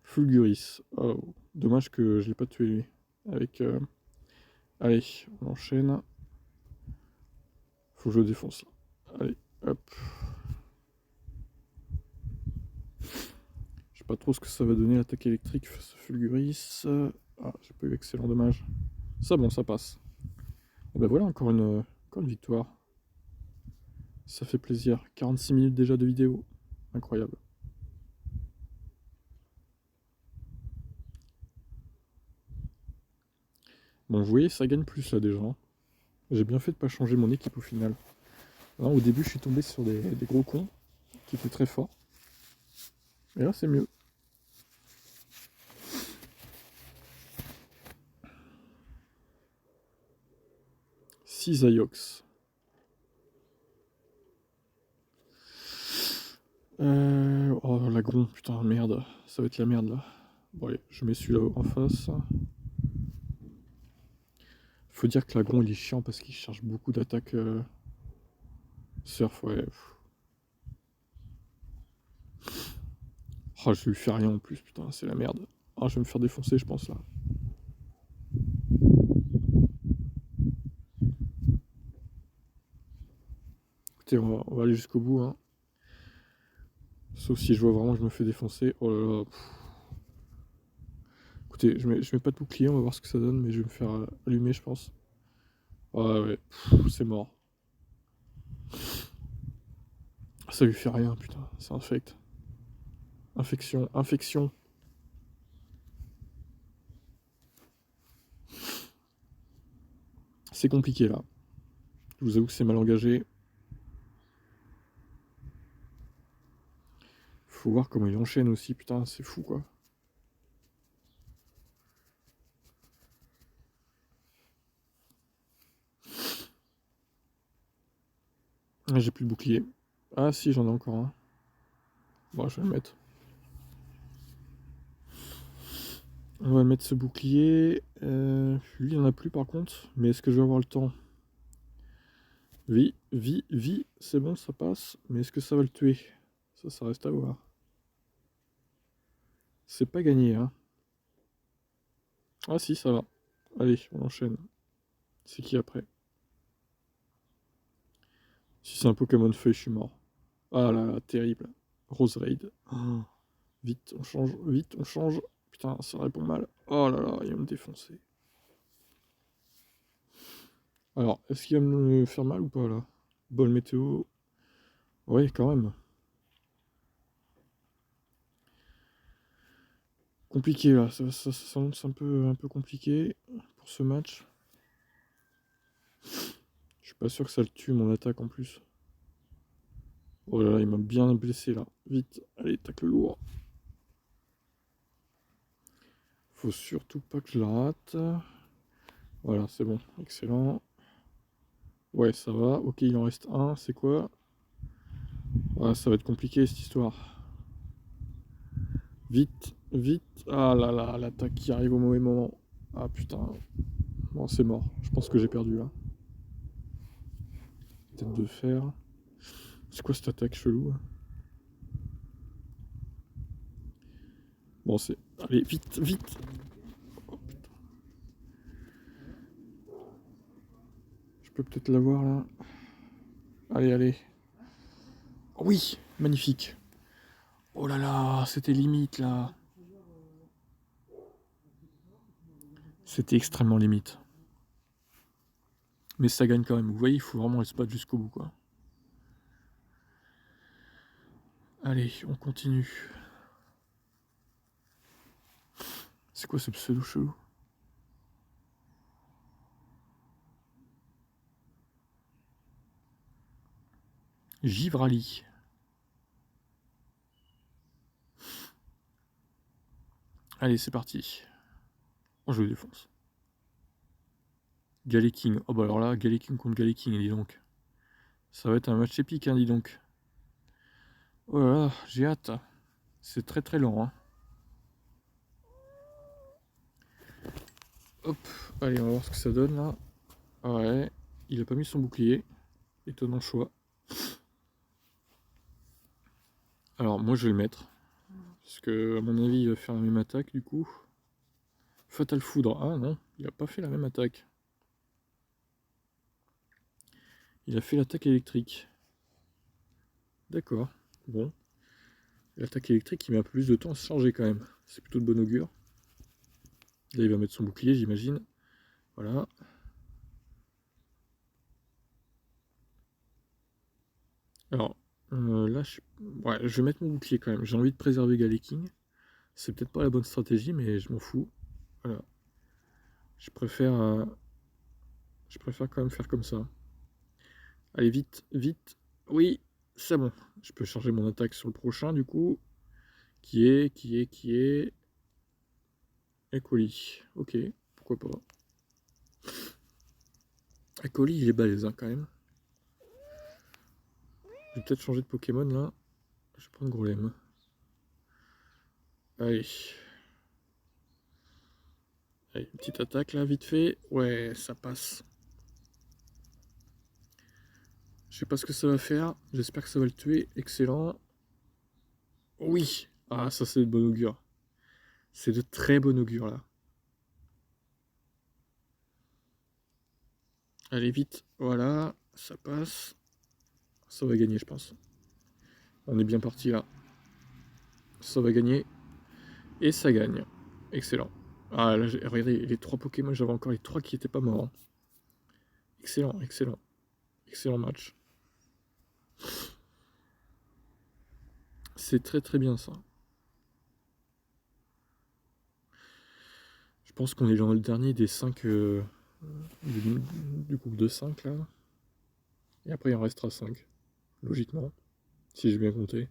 Fulguris. Oh, dommage que je l'ai pas tué lui. Avec. Allez, on enchaîne. Faut que je le défonce là. Allez, hop. Je sais pas trop ce que ça va donner l'attaque électrique face à Fulguris. Ah, j'ai pas eu excellent dommage. Ça, bon, ça passe. Et ben voilà, encore une victoire. Ça fait plaisir. 46 minutes déjà de vidéo. Incroyable. Bon, vous voyez, ça gagne plus là déjà. J'ai bien fait de pas changer mon équipe au final. Là, au début, je suis tombé sur des gros cons qui étaient très forts. Et là, c'est mieux. 6 Aiox. Oh, l'agron, putain, merde. Ça va être la merde là. Bon, allez, je mets celui-là en face. Faut dire que l'agron il est chiant parce qu'il charge beaucoup d'attaques surf, ouais. Oh, je lui fais rien en plus, putain, c'est la merde. Ah, je vais me faire défoncer, je pense là. Écoutez, on va aller jusqu'au bout, hein. Sauf si je vois vraiment que je me fais défoncer. Oh là là. Écoutez, je mets pas de bouclier, on va voir ce que ça donne, mais je vais me faire allumer, je pense. Ah ouais, c'est mort. Ça lui fait rien, putain, c'est infect. Infection, infection. C'est compliqué là. Je vous avoue que c'est mal engagé. Faut voir comment il enchaîne aussi, putain, c'est fou quoi. Ah, j'ai plus de bouclier. Ah si, j'en ai encore un. Bon, je vais le mettre. On va mettre ce bouclier. Lui, il en a plus par contre. Mais est-ce que je vais avoir le temps? Vie, vie, vie. C'est bon, ça passe. Mais est-ce que ça va le tuer? Ça reste à voir. C'est pas gagné, hein. Ah si, ça va. Allez, on enchaîne. C'est qui après? Si c'est un Pokémon feuille, je suis mort. Ah là là, terrible. Rose Raid. Oh. Vite, on change. Vite, on change. Putain, ça répond mal. Oh là là, il va me défoncer. Alors, est-ce qu'il va me faire mal ou pas là? Bol météo. Ouais, quand même. Compliqué là, ça s'annonce un peu compliqué pour ce match. Je suis pas sûr que ça le tue mon attaque en plus. Oh là là, il m'a bien blessé là. Vite, allez, tacle lourd. Faut surtout pas que je la rate. Voilà, c'est bon, excellent. Ouais, ça va. Ok, il en reste un. C'est quoi? Ah, ça va être compliqué cette histoire. Vite, vite. Ah là là, l'attaque qui arrive au mauvais moment. Ah putain. Bon, c'est mort. Je pense que j'ai perdu là. Tête de fer. C'est quoi cette attaque chelou? Bon, c'est. Allez, vite, vite. Oh, putain. Je peux peut-être l'avoir là. Allez, allez. Oh, oui, magnifique. Oh là là, c'était limite là. C'était extrêmement limite. Mais ça gagne quand même. Vous voyez, il faut vraiment se battre jusqu'au bout quoi. Allez, on continue. C'est quoi ce pseudo chelou? Givrali. Allez, c'est parti. Oh, je le défonce. Galeking. Oh bah alors là, Galeking contre Galeking, dis donc. Ça va être un match épique, hein, dis donc. Oh là là, j'ai hâte. C'est très très lent. Hein. Hop, allez, on va voir ce que ça donne là. Ouais, il a pas mis son bouclier. Étonnant choix. Alors moi je vais le mettre. Parce que à mon avis il va faire la même attaque du coup. Fatal Foudre. Ah non, il a pas fait la même attaque. Il a fait l'attaque électrique. D'accord. Bon. L'attaque électrique il met un peu plus de temps à se charger quand même. C'est plutôt de bon augure. Là il va mettre son bouclier j'imagine. Voilà. Alors là ouais, je vais mettre mon bouclier quand même. J'ai envie de préserver Galeking. C'est peut-être pas la bonne stratégie mais je m'en fous. Voilà. Je préfère quand même faire comme ça. Allez, vite, vite. Oui, c'est bon. Je peux charger mon attaque sur le prochain, du coup. Qui est Ecoli. Ok, pourquoi pas. Ecoli, il est balèze, hein, quand même. Je vais peut-être changer de Pokémon, là. Je vais prendre Golem. Allez. Allez, une petite attaque, là, vite fait. Ouais, ça passe. Je sais pas ce que ça va faire. J'espère que ça va le tuer. Excellent. Oui. Ah, ça, c'est de bon augure. C'est de très bon augure, là. Allez, vite. Voilà, ça passe. Ça va gagner, je pense. On est bien parti, là. Ça va gagner. Et ça gagne. Excellent. Ah, là, regardez, les 3 Pokémon, j'avais encore les 3 qui n'étaient pas morts. Hein. Excellent, excellent. Excellent match. C'est très très bien ça. Je pense qu'on est dans le dernier des 5 du groupe de 5 là. Et après il en restera 5. Logiquement. Si j'ai bien compté.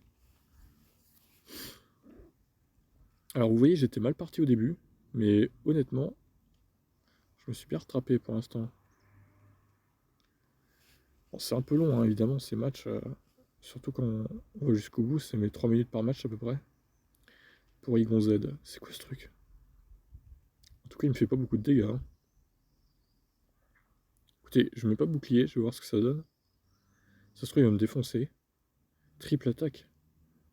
Alors vous voyez, j'étais mal parti au début. Mais honnêtement, je me suis bien rattrapé pour l'instant. Bon, c'est un peu long, hein, évidemment, ces matchs. Surtout quand on va jusqu'au bout, c'est mes 3 minutes par match à peu près. Pour Igon Z. C'est quoi ce truc? En tout cas, il me fait pas beaucoup de dégâts. Hein. Écoutez, je mets pas bouclier, je vais voir ce que ça donne. Ça se trouve, il va me défoncer. Triple attaque.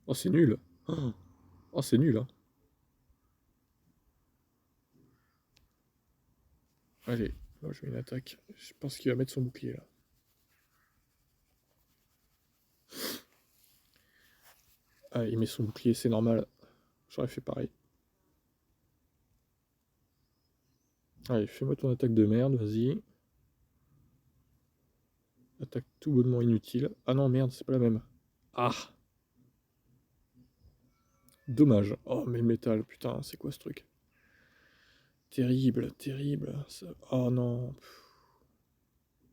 Oh, c'est nul. Oh, c'est nul. Hein. Allez, moi je mets une attaque. Je pense qu'il va mettre son bouclier là. Ah, il met son bouclier, c'est normal. J'aurais fait pareil. Allez, fais-moi ton attaque de merde, vas-y. Attaque tout bonnement inutile. Ah non, merde, c'est pas la même. Ah, dommage. Oh, mais le métal, putain, c'est quoi ce truc? Terrible, terrible. Ça... Oh non.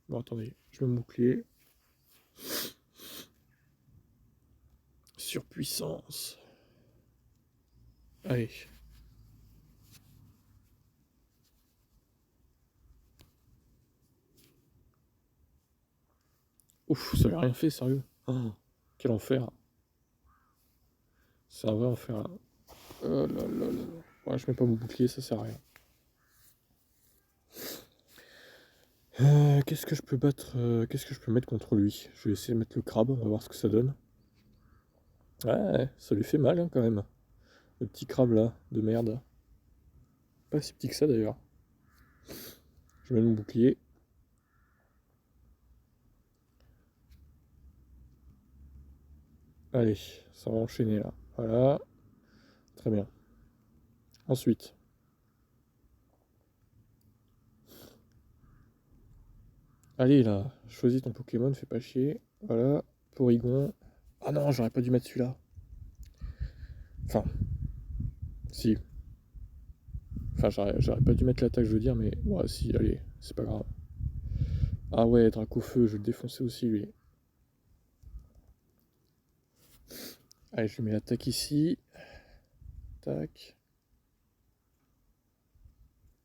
Bon, attendez, je mets mon bouclier. Surpuissance. Allez. Ouf, ça n'a rien fait, sérieux. Oh, quel enfer. C'est un vrai enfer là. Oh là là là. Ouais, je mets pas mon bouclier, ça sert à rien. Qu'est-ce que je peux battre qu'est-ce que je peux mettre contre lui? Je vais essayer de mettre le crabe, on va voir ce que ça donne. Ouais, ça lui fait mal hein, quand même. Le petit crabe là, de merde. Pas si petit que ça d'ailleurs. Je mets mon bouclier. Allez, ça va enchaîner là. Voilà. Très bien. Ensuite. Allez là, choisis ton Pokémon, fais pas chier. Voilà, Porygon. Ah non, j'aurais pas dû mettre celui-là. Enfin, si. Enfin, j'aurais pas dû mettre l'attaque, je veux dire, mais ouais, si, allez, c'est pas grave. Ah ouais, Dracofeu, je vais le défoncer aussi, lui. Allez, je lui mets l'attaque ici. Tac.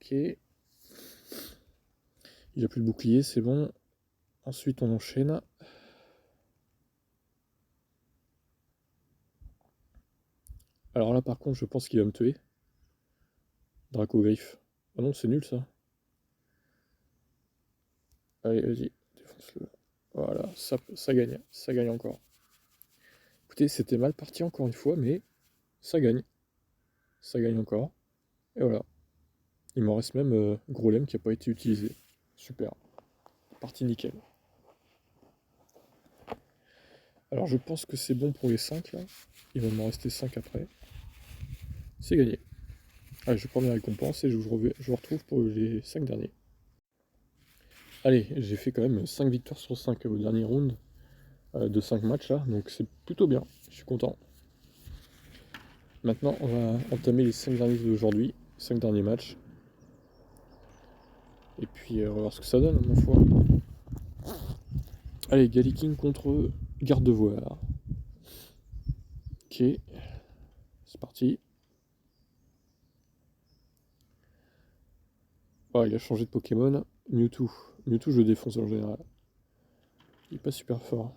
Ok. Il a plus de bouclier, c'est bon. Ensuite, on enchaîne. Alors là, par contre, je pense qu'il va me tuer. Dracogriffe. Ah non, c'est nul ça. Allez, vas-y, défonce-le. Voilà, ça gagne. Ça gagne encore. Écoutez, c'était mal parti encore une fois, mais ça gagne. Ça gagne encore. Et voilà. Il m'en reste même Grolem qui n'a pas été utilisé. Super. Partie nickel. Alors je pense que c'est bon pour les 5 là. Il va m'en rester 5 après. C'est gagné. Allez, je prends mes récompenses et je vous retrouve pour les 5 derniers. Allez, j'ai fait quand même 5 victoires sur 5 au dernier round de 5 matchs là, donc c'est plutôt bien. Je suis content. Maintenant, on va entamer les 5 derniers d'aujourd'hui, 5 derniers matchs. Et puis on va voir ce que ça donne, ma foi. Allez, Galliking contre Gardevoir. Ok, c'est parti. Oh, il a changé de Pokémon. Mewtwo. Mewtwo, je le défonce en général. Il est pas super fort.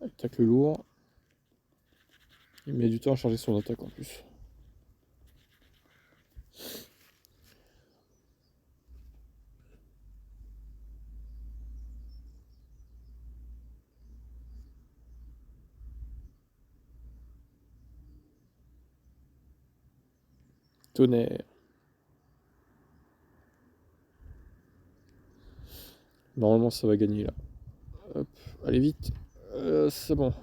Attaque le lourd. Il met du temps à charger son attaque en plus. Tonnerre. Normalement, ça va gagner là. Hop, allez vite. C'est bon.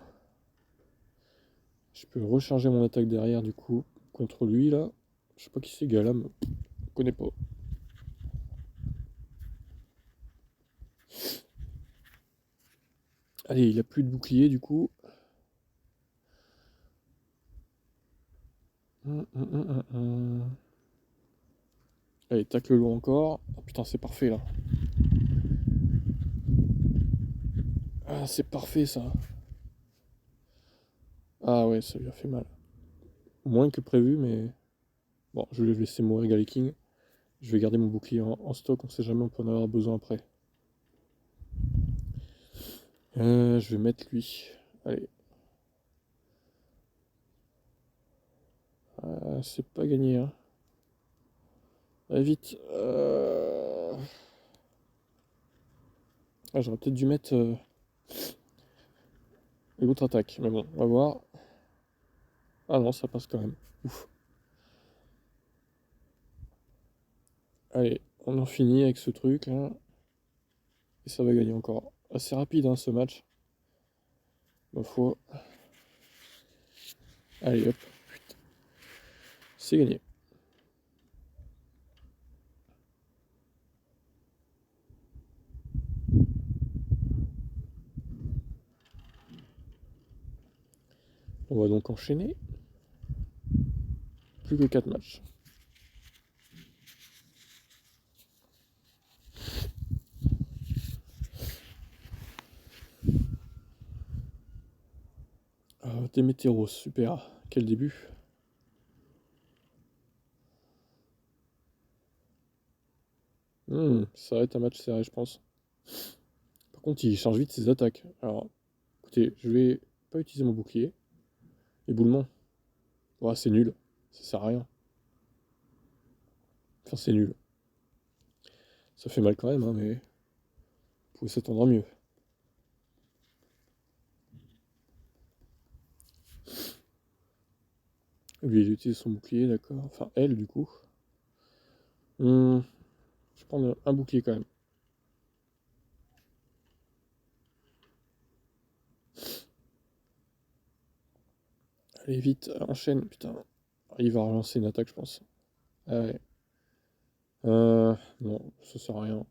Je peux recharger mon attaque derrière du coup contre lui là. Je sais pas qui c'est Galam. Je connais pas. Allez, il a plus de bouclier du coup. Allez, tacle lourd encore. Oh putain, c'est parfait là. Ah, c'est parfait ça. Ah ouais, ça lui a fait mal. Moins que prévu, mais bon, je vais le laisser mourir Galliking. Je vais garder mon bouclier en stock, on sait jamais, on peut en avoir besoin après. Je vais mettre lui. Allez. C'est pas gagné, hein. Allez, vite. Ah, j'aurais peut-être dû mettre l'autre attaque, mais bon, on va voir. Ah non, ça passe quand même. Ouf. Allez, on en finit avec ce truc là. Et ça va gagner encore. Assez rapide hein, ce match. Ma foi. Allez hop. C'est gagné. On va donc enchaîner. Plus que 4 matchs. Démétéros, super. Quel début. Ça va être un match serré, je pense. Par contre, il charge vite ses attaques. Alors, écoutez, je vais pas utiliser mon bouclier. Éboulement. Ouais, c'est nul. Ça sert à rien. Enfin, c'est nul. Ça fait mal quand même, hein, mais vous pouvez s'attendre à mieux. Lui, il utilise son bouclier, d'accord. Enfin, elle, du coup. Je vais prendre un bouclier quand même. Allez, vite, enchaîne, putain. Il va relancer une attaque, je pense. Ah ouais. Non, ça sert à rien.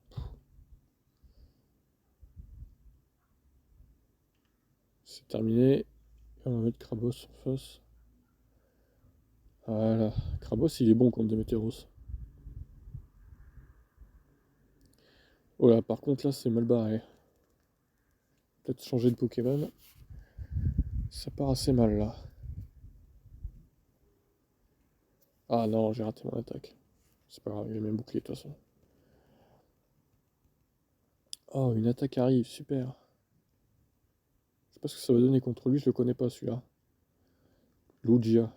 C'est terminé. On va mettre Krabos en face. Voilà. Krabos, il est bon contre Démétéros. Oh là, par contre, là, c'est mal barré. Peut-être changer de Pokémon. Ça part assez mal, là. Ah non, j'ai raté mon attaque. C'est pas grave, il a même bouclier de toute façon. Oh, une attaque arrive, super. Je sais pas ce que ça va donner contre lui, je le connais pas celui-là. Lugia.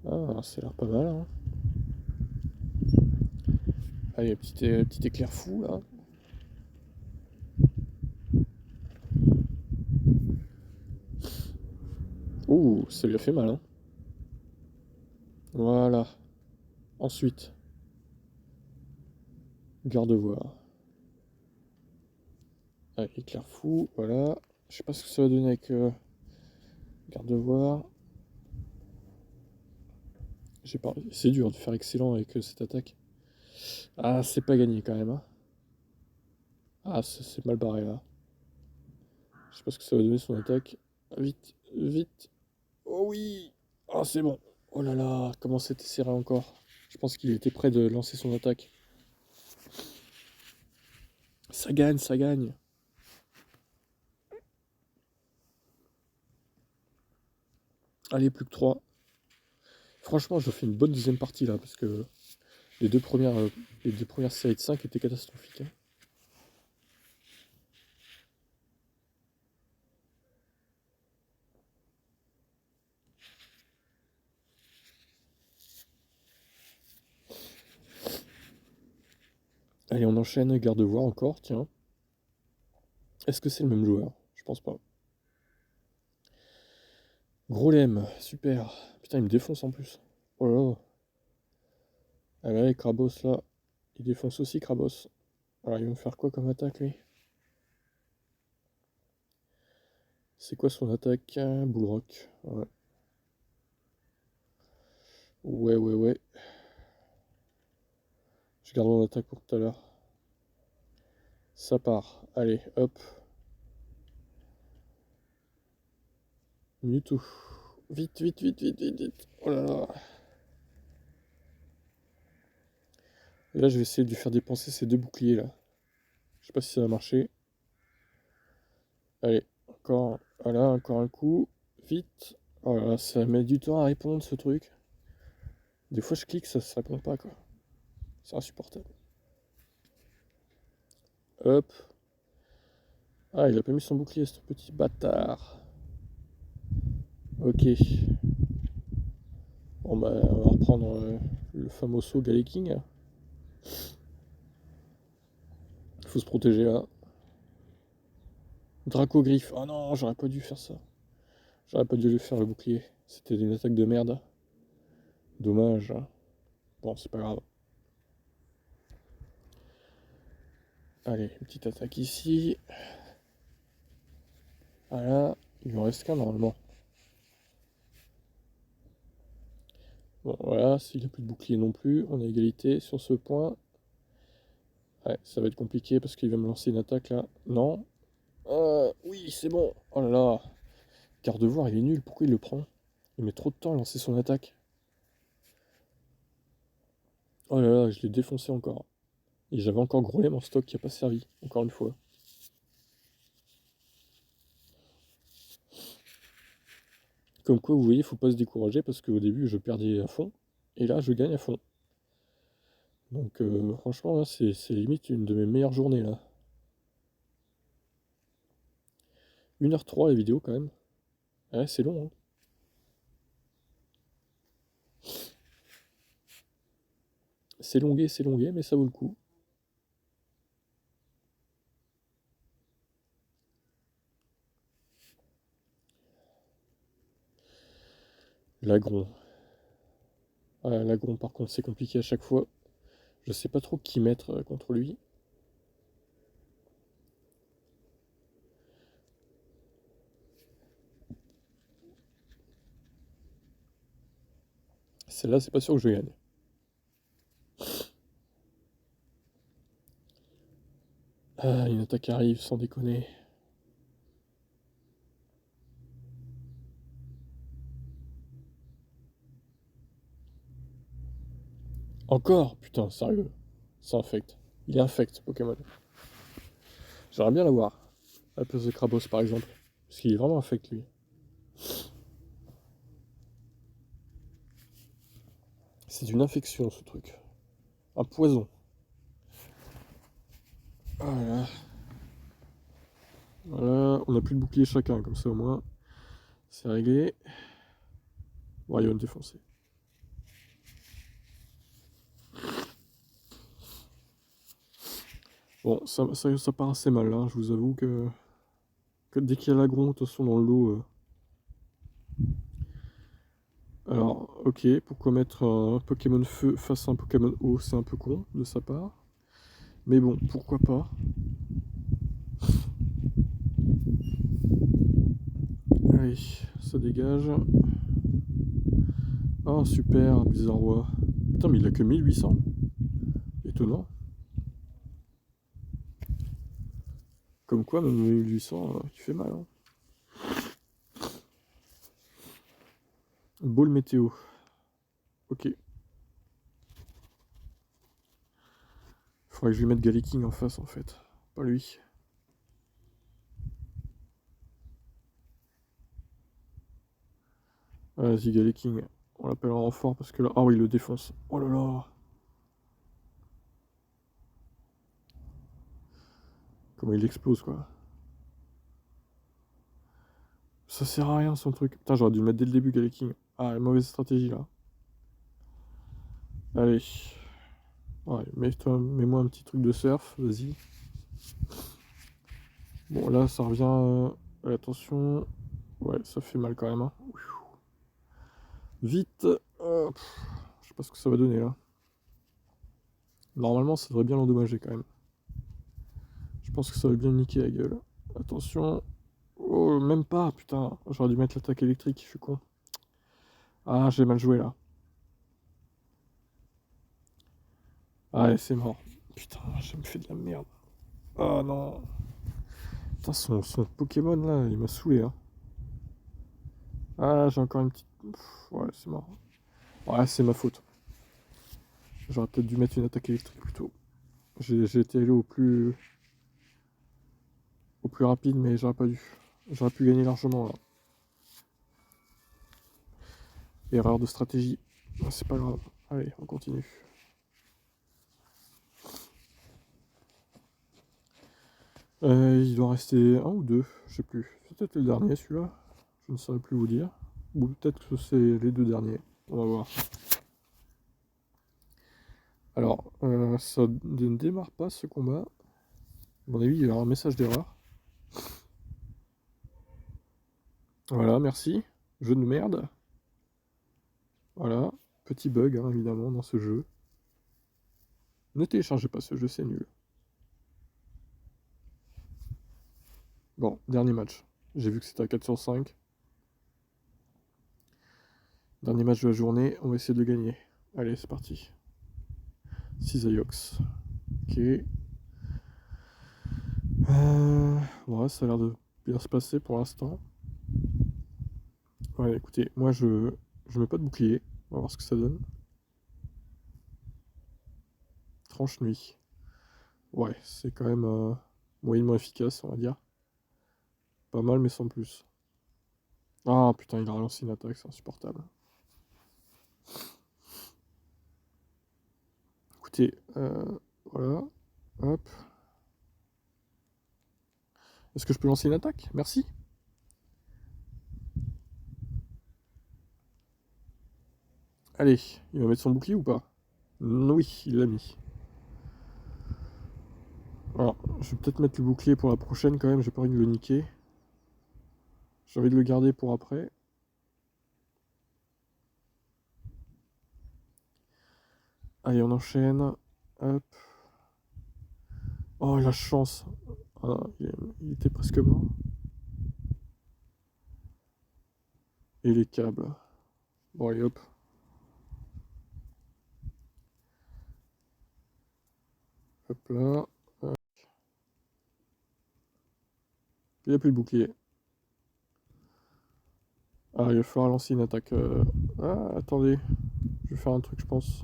Ah, ça a l'air pas mal, hein. Allez, petit éclair fou là. Ouh, ça lui a fait mal, hein. Voilà. Ensuite, garde-voir. Allez, éclair fou, voilà. Je sais pas ce que ça va donner avec garde-voir. J'ai pas... C'est dur de faire excellent avec cette attaque. Ah, c'est pas gagné quand même, hein. Ah, c'est mal barré là. Je sais pas ce que ça va donner son attaque. Vite, vite. Oh oui. Ah, c'est bon. Oh là là, comment c'était serré encore. Je pense qu'il était prêt de lancer son attaque. Ça gagne, ça gagne. Allez, plus que 3. Franchement, je fais une bonne deuxième partie là, parce que les deux premières séries de 5 étaient catastrophiques, hein. Allez, on enchaîne, garde-voir encore, tiens. Est-ce que c'est le même joueur? Je pense pas. Gros lemme, super. Putain, il me défonce en plus. Oh là là. Allez, Krabos là. Il défonce aussi Krabos. Alors, il va me faire quoi comme attaque lui? C'est quoi son attaque? Bullrock. Ouais. Ouais, ouais, ouais. Je garde mon attaque pour tout à l'heure. Ça part. Allez, hop. Mewtwo. Vite, vite, vite, vite, vite, vite. Oh là là. Et là, je vais essayer de lui faire dépenser ces deux boucliers là. Je sais pas si ça va marcher. Allez, encore. Voilà, encore un coup. Vite. Oh là là, ça met du temps à répondre ce truc. Des fois, je clique, ça se répond pas quoi. C'est insupportable. Hop. Ah, il a pas mis son bouclier, ce petit bâtard. Ok. Bon bah, on va reprendre le famoso Galeking. Faut se protéger là. Dracogriffe. Oh non, j'aurais pas dû faire ça. J'aurais pas dû lui faire le bouclier. C'était une attaque de merde. Dommage, hein. Bon, c'est pas grave. Allez, une petite attaque ici. Voilà. Il lui en reste qu'un normalement. Bon, voilà. S'il n'a plus de bouclier non plus, on a égalité sur ce point. Ouais, ça va être compliqué parce qu'il va me lancer une attaque là. Non. Oui, c'est bon. Oh là là. Garde-voir, il est nul. Pourquoi il le prend? Il met trop de temps à lancer son attaque. Oh là là, je l'ai défoncé encore. Et j'avais encore Grolem en stock qui a pas servi, encore une fois. Comme quoi, vous voyez, faut pas se décourager parce qu'au début, je perdais à fond. Et là, je gagne à fond. Donc, franchement, là, c'est limite une de mes meilleures journées, là. 1h03 la vidéo, quand même. Ouais, c'est long, hein. C'est longué, mais ça vaut le coup. L'agron. Ah, l'agron, par contre, c'est compliqué à chaque fois. Je sais pas trop qui mettre contre lui. Celle-là, c'est pas sûr que je gagne. Ah, une attaque arrive, sans déconner. Encore? Putain, sérieux. Ça infecte. Il est infect, Pokémon. J'aimerais bien l'avoir. À la place de Krabos, par exemple. Parce qu'il est vraiment infect, lui. C'est une infection, ce truc. Un poison. Voilà. Voilà. On n'a plus de bouclier chacun, comme ça au moins. C'est réglé. Bon, il va me défoncer. Bon, ça part assez mal, hein. Je vous avoue que dès qu'il y a l'agron, de toute façon, dans le lot... Alors, ok, pourquoi mettre un Pokémon feu face à un Pokémon eau, c'est un peu con de sa part. Mais bon, pourquoi pas. Allez, ça dégage. Oh, super, Bizarrois. Putain, mais il a que 1800. Étonnant. Comme quoi, même 1800, il fait mal. Hein. Ball météo. Ok. Faudrait que je lui mette Galiking en face, en fait. Pas lui. Vas-y, Galiking. On l'appelle en renfort parce que là... Ah oui, il le défonce. Oh là là. Comment il explose, quoi. Ça sert à rien, son truc. Putain, j'aurais dû le mettre dès le début, Galiking. Ah, mauvaise stratégie, là. Allez. Ouais, mets-moi un petit truc de surf, vas-y. Bon, là, ça revient... attention. Ouais, ça fait mal quand même. Hein. Vite. Je sais pas ce que ça va donner, là. Normalement, ça devrait bien l'endommager, quand même. Je pense que ça va bien niquer la gueule. Attention. Oh, même pas, putain. J'aurais dû mettre l'attaque électrique, je suis con. Ah, j'ai mal joué, là. Ah, c'est mort. Putain, je me fais de la merde. Oh non. Putain, son Pokémon, là, il m'a saoulé, hein. Ah, j'ai encore une petite... ouais, c'est mort. Ouais, c'est ma faute. J'aurais peut-être dû mettre une attaque électrique plus tôt. J'ai été allé au plus rapide, mais j'aurais pas dû. J'aurais pu gagner largement, là. Erreur de stratégie. C'est pas grave. Allez, on continue. Il doit rester un ou deux, je sais plus. C'est peut-être le dernier, celui-là. Je ne saurais plus vous dire. Ou peut-être que c'est les deux derniers. On va voir. Alors, ça ne démarre pas ce combat. À mon avis, il y aura un message d'erreur. Voilà, merci. Jeu de merde. Voilà. Petit bug, hein, évidemment, dans ce jeu. Ne téléchargez pas ce jeu, c'est nul. Bon, dernier match. J'ai vu que c'était à 4 sur 5. Dernier match de la journée, on va essayer de le gagner. Allez, c'est parti. Cisaiox. Ok. Ouais, ça a l'air de bien se passer pour l'instant. Ouais, écoutez, moi je mets pas de bouclier. On va voir ce que ça donne. Tranche nuit. Ouais, c'est quand même moyennement efficace, on va dire. Pas mal, mais sans plus. Ah putain, il a relancé une attaque, c'est insupportable. Écoutez, voilà. Hop. Est-ce que je peux lancer une attaque? Merci. Allez, il va mettre son bouclier ou pas? Oui, il l'a mis. Alors, je vais peut-être mettre le bouclier pour la prochaine quand même, j'ai pas envie de le niquer. J'ai envie de le garder pour après. Allez, on enchaîne. Hop. Oh, la chance. Ah, il était presque mort. Et les câbles. Bon, allez, hop. Hop là. Il a plus le bouclier. Ah, il va falloir lancer une attaque. Ah, attendez. Je vais faire un truc, je pense.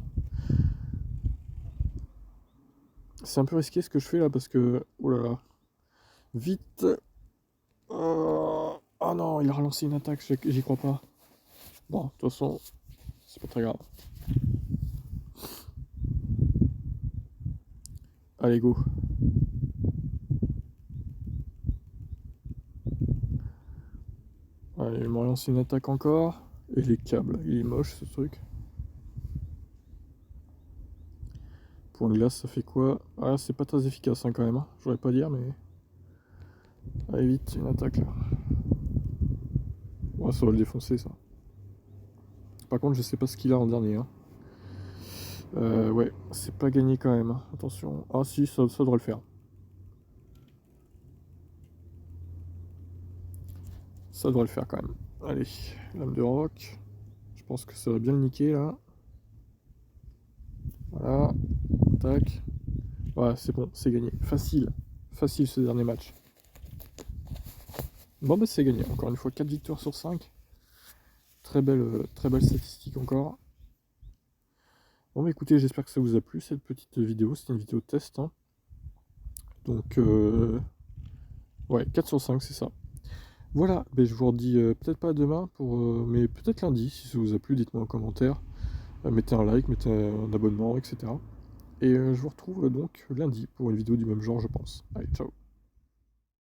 C'est un peu risqué ce que je fais là parce que... Oh là là. Vite. Oh non, il a relancé une attaque, j'y crois pas. Bon, de toute façon, c'est pas très grave. Allez, go. Allez, il m'a relancé une attaque encore. Et les câbles, il est moche ce truc. Point de glace, ça fait quoi? Ah, c'est pas très efficace hein, quand même. Hein. J'aurais pas dire, mais. Allez, vite, une attaque là. Ouais, ça va le défoncer ça. Par contre, je sais pas ce qu'il a en dernier. Hein. Ouais, c'est pas gagné quand même. Hein. Attention. Ah, si, ça devrait le faire. Ça devrait le faire quand même. Allez, lame de roc. Je pense que ça va bien le niquer là. Voilà. Tac. Ouais, c'est bon, c'est gagné. Facile. Facile ce dernier match. Bon, bah c'est gagné. Encore une fois, 4 victoires sur 5. Très belle statistique encore. Bon, bah écoutez, j'espère que ça vous a plu cette petite vidéo. C'était une vidéo de test. Hein. Donc, ouais, 4 sur 5, c'est ça. Voilà, bah, je vous redis peut-être pas demain, mais peut-être lundi. Si ça vous a plu, dites-moi en commentaire. Mettez un like, mettez un abonnement, etc. Et je vous retrouve donc lundi pour une vidéo du même genre, je pense. Allez, ciao.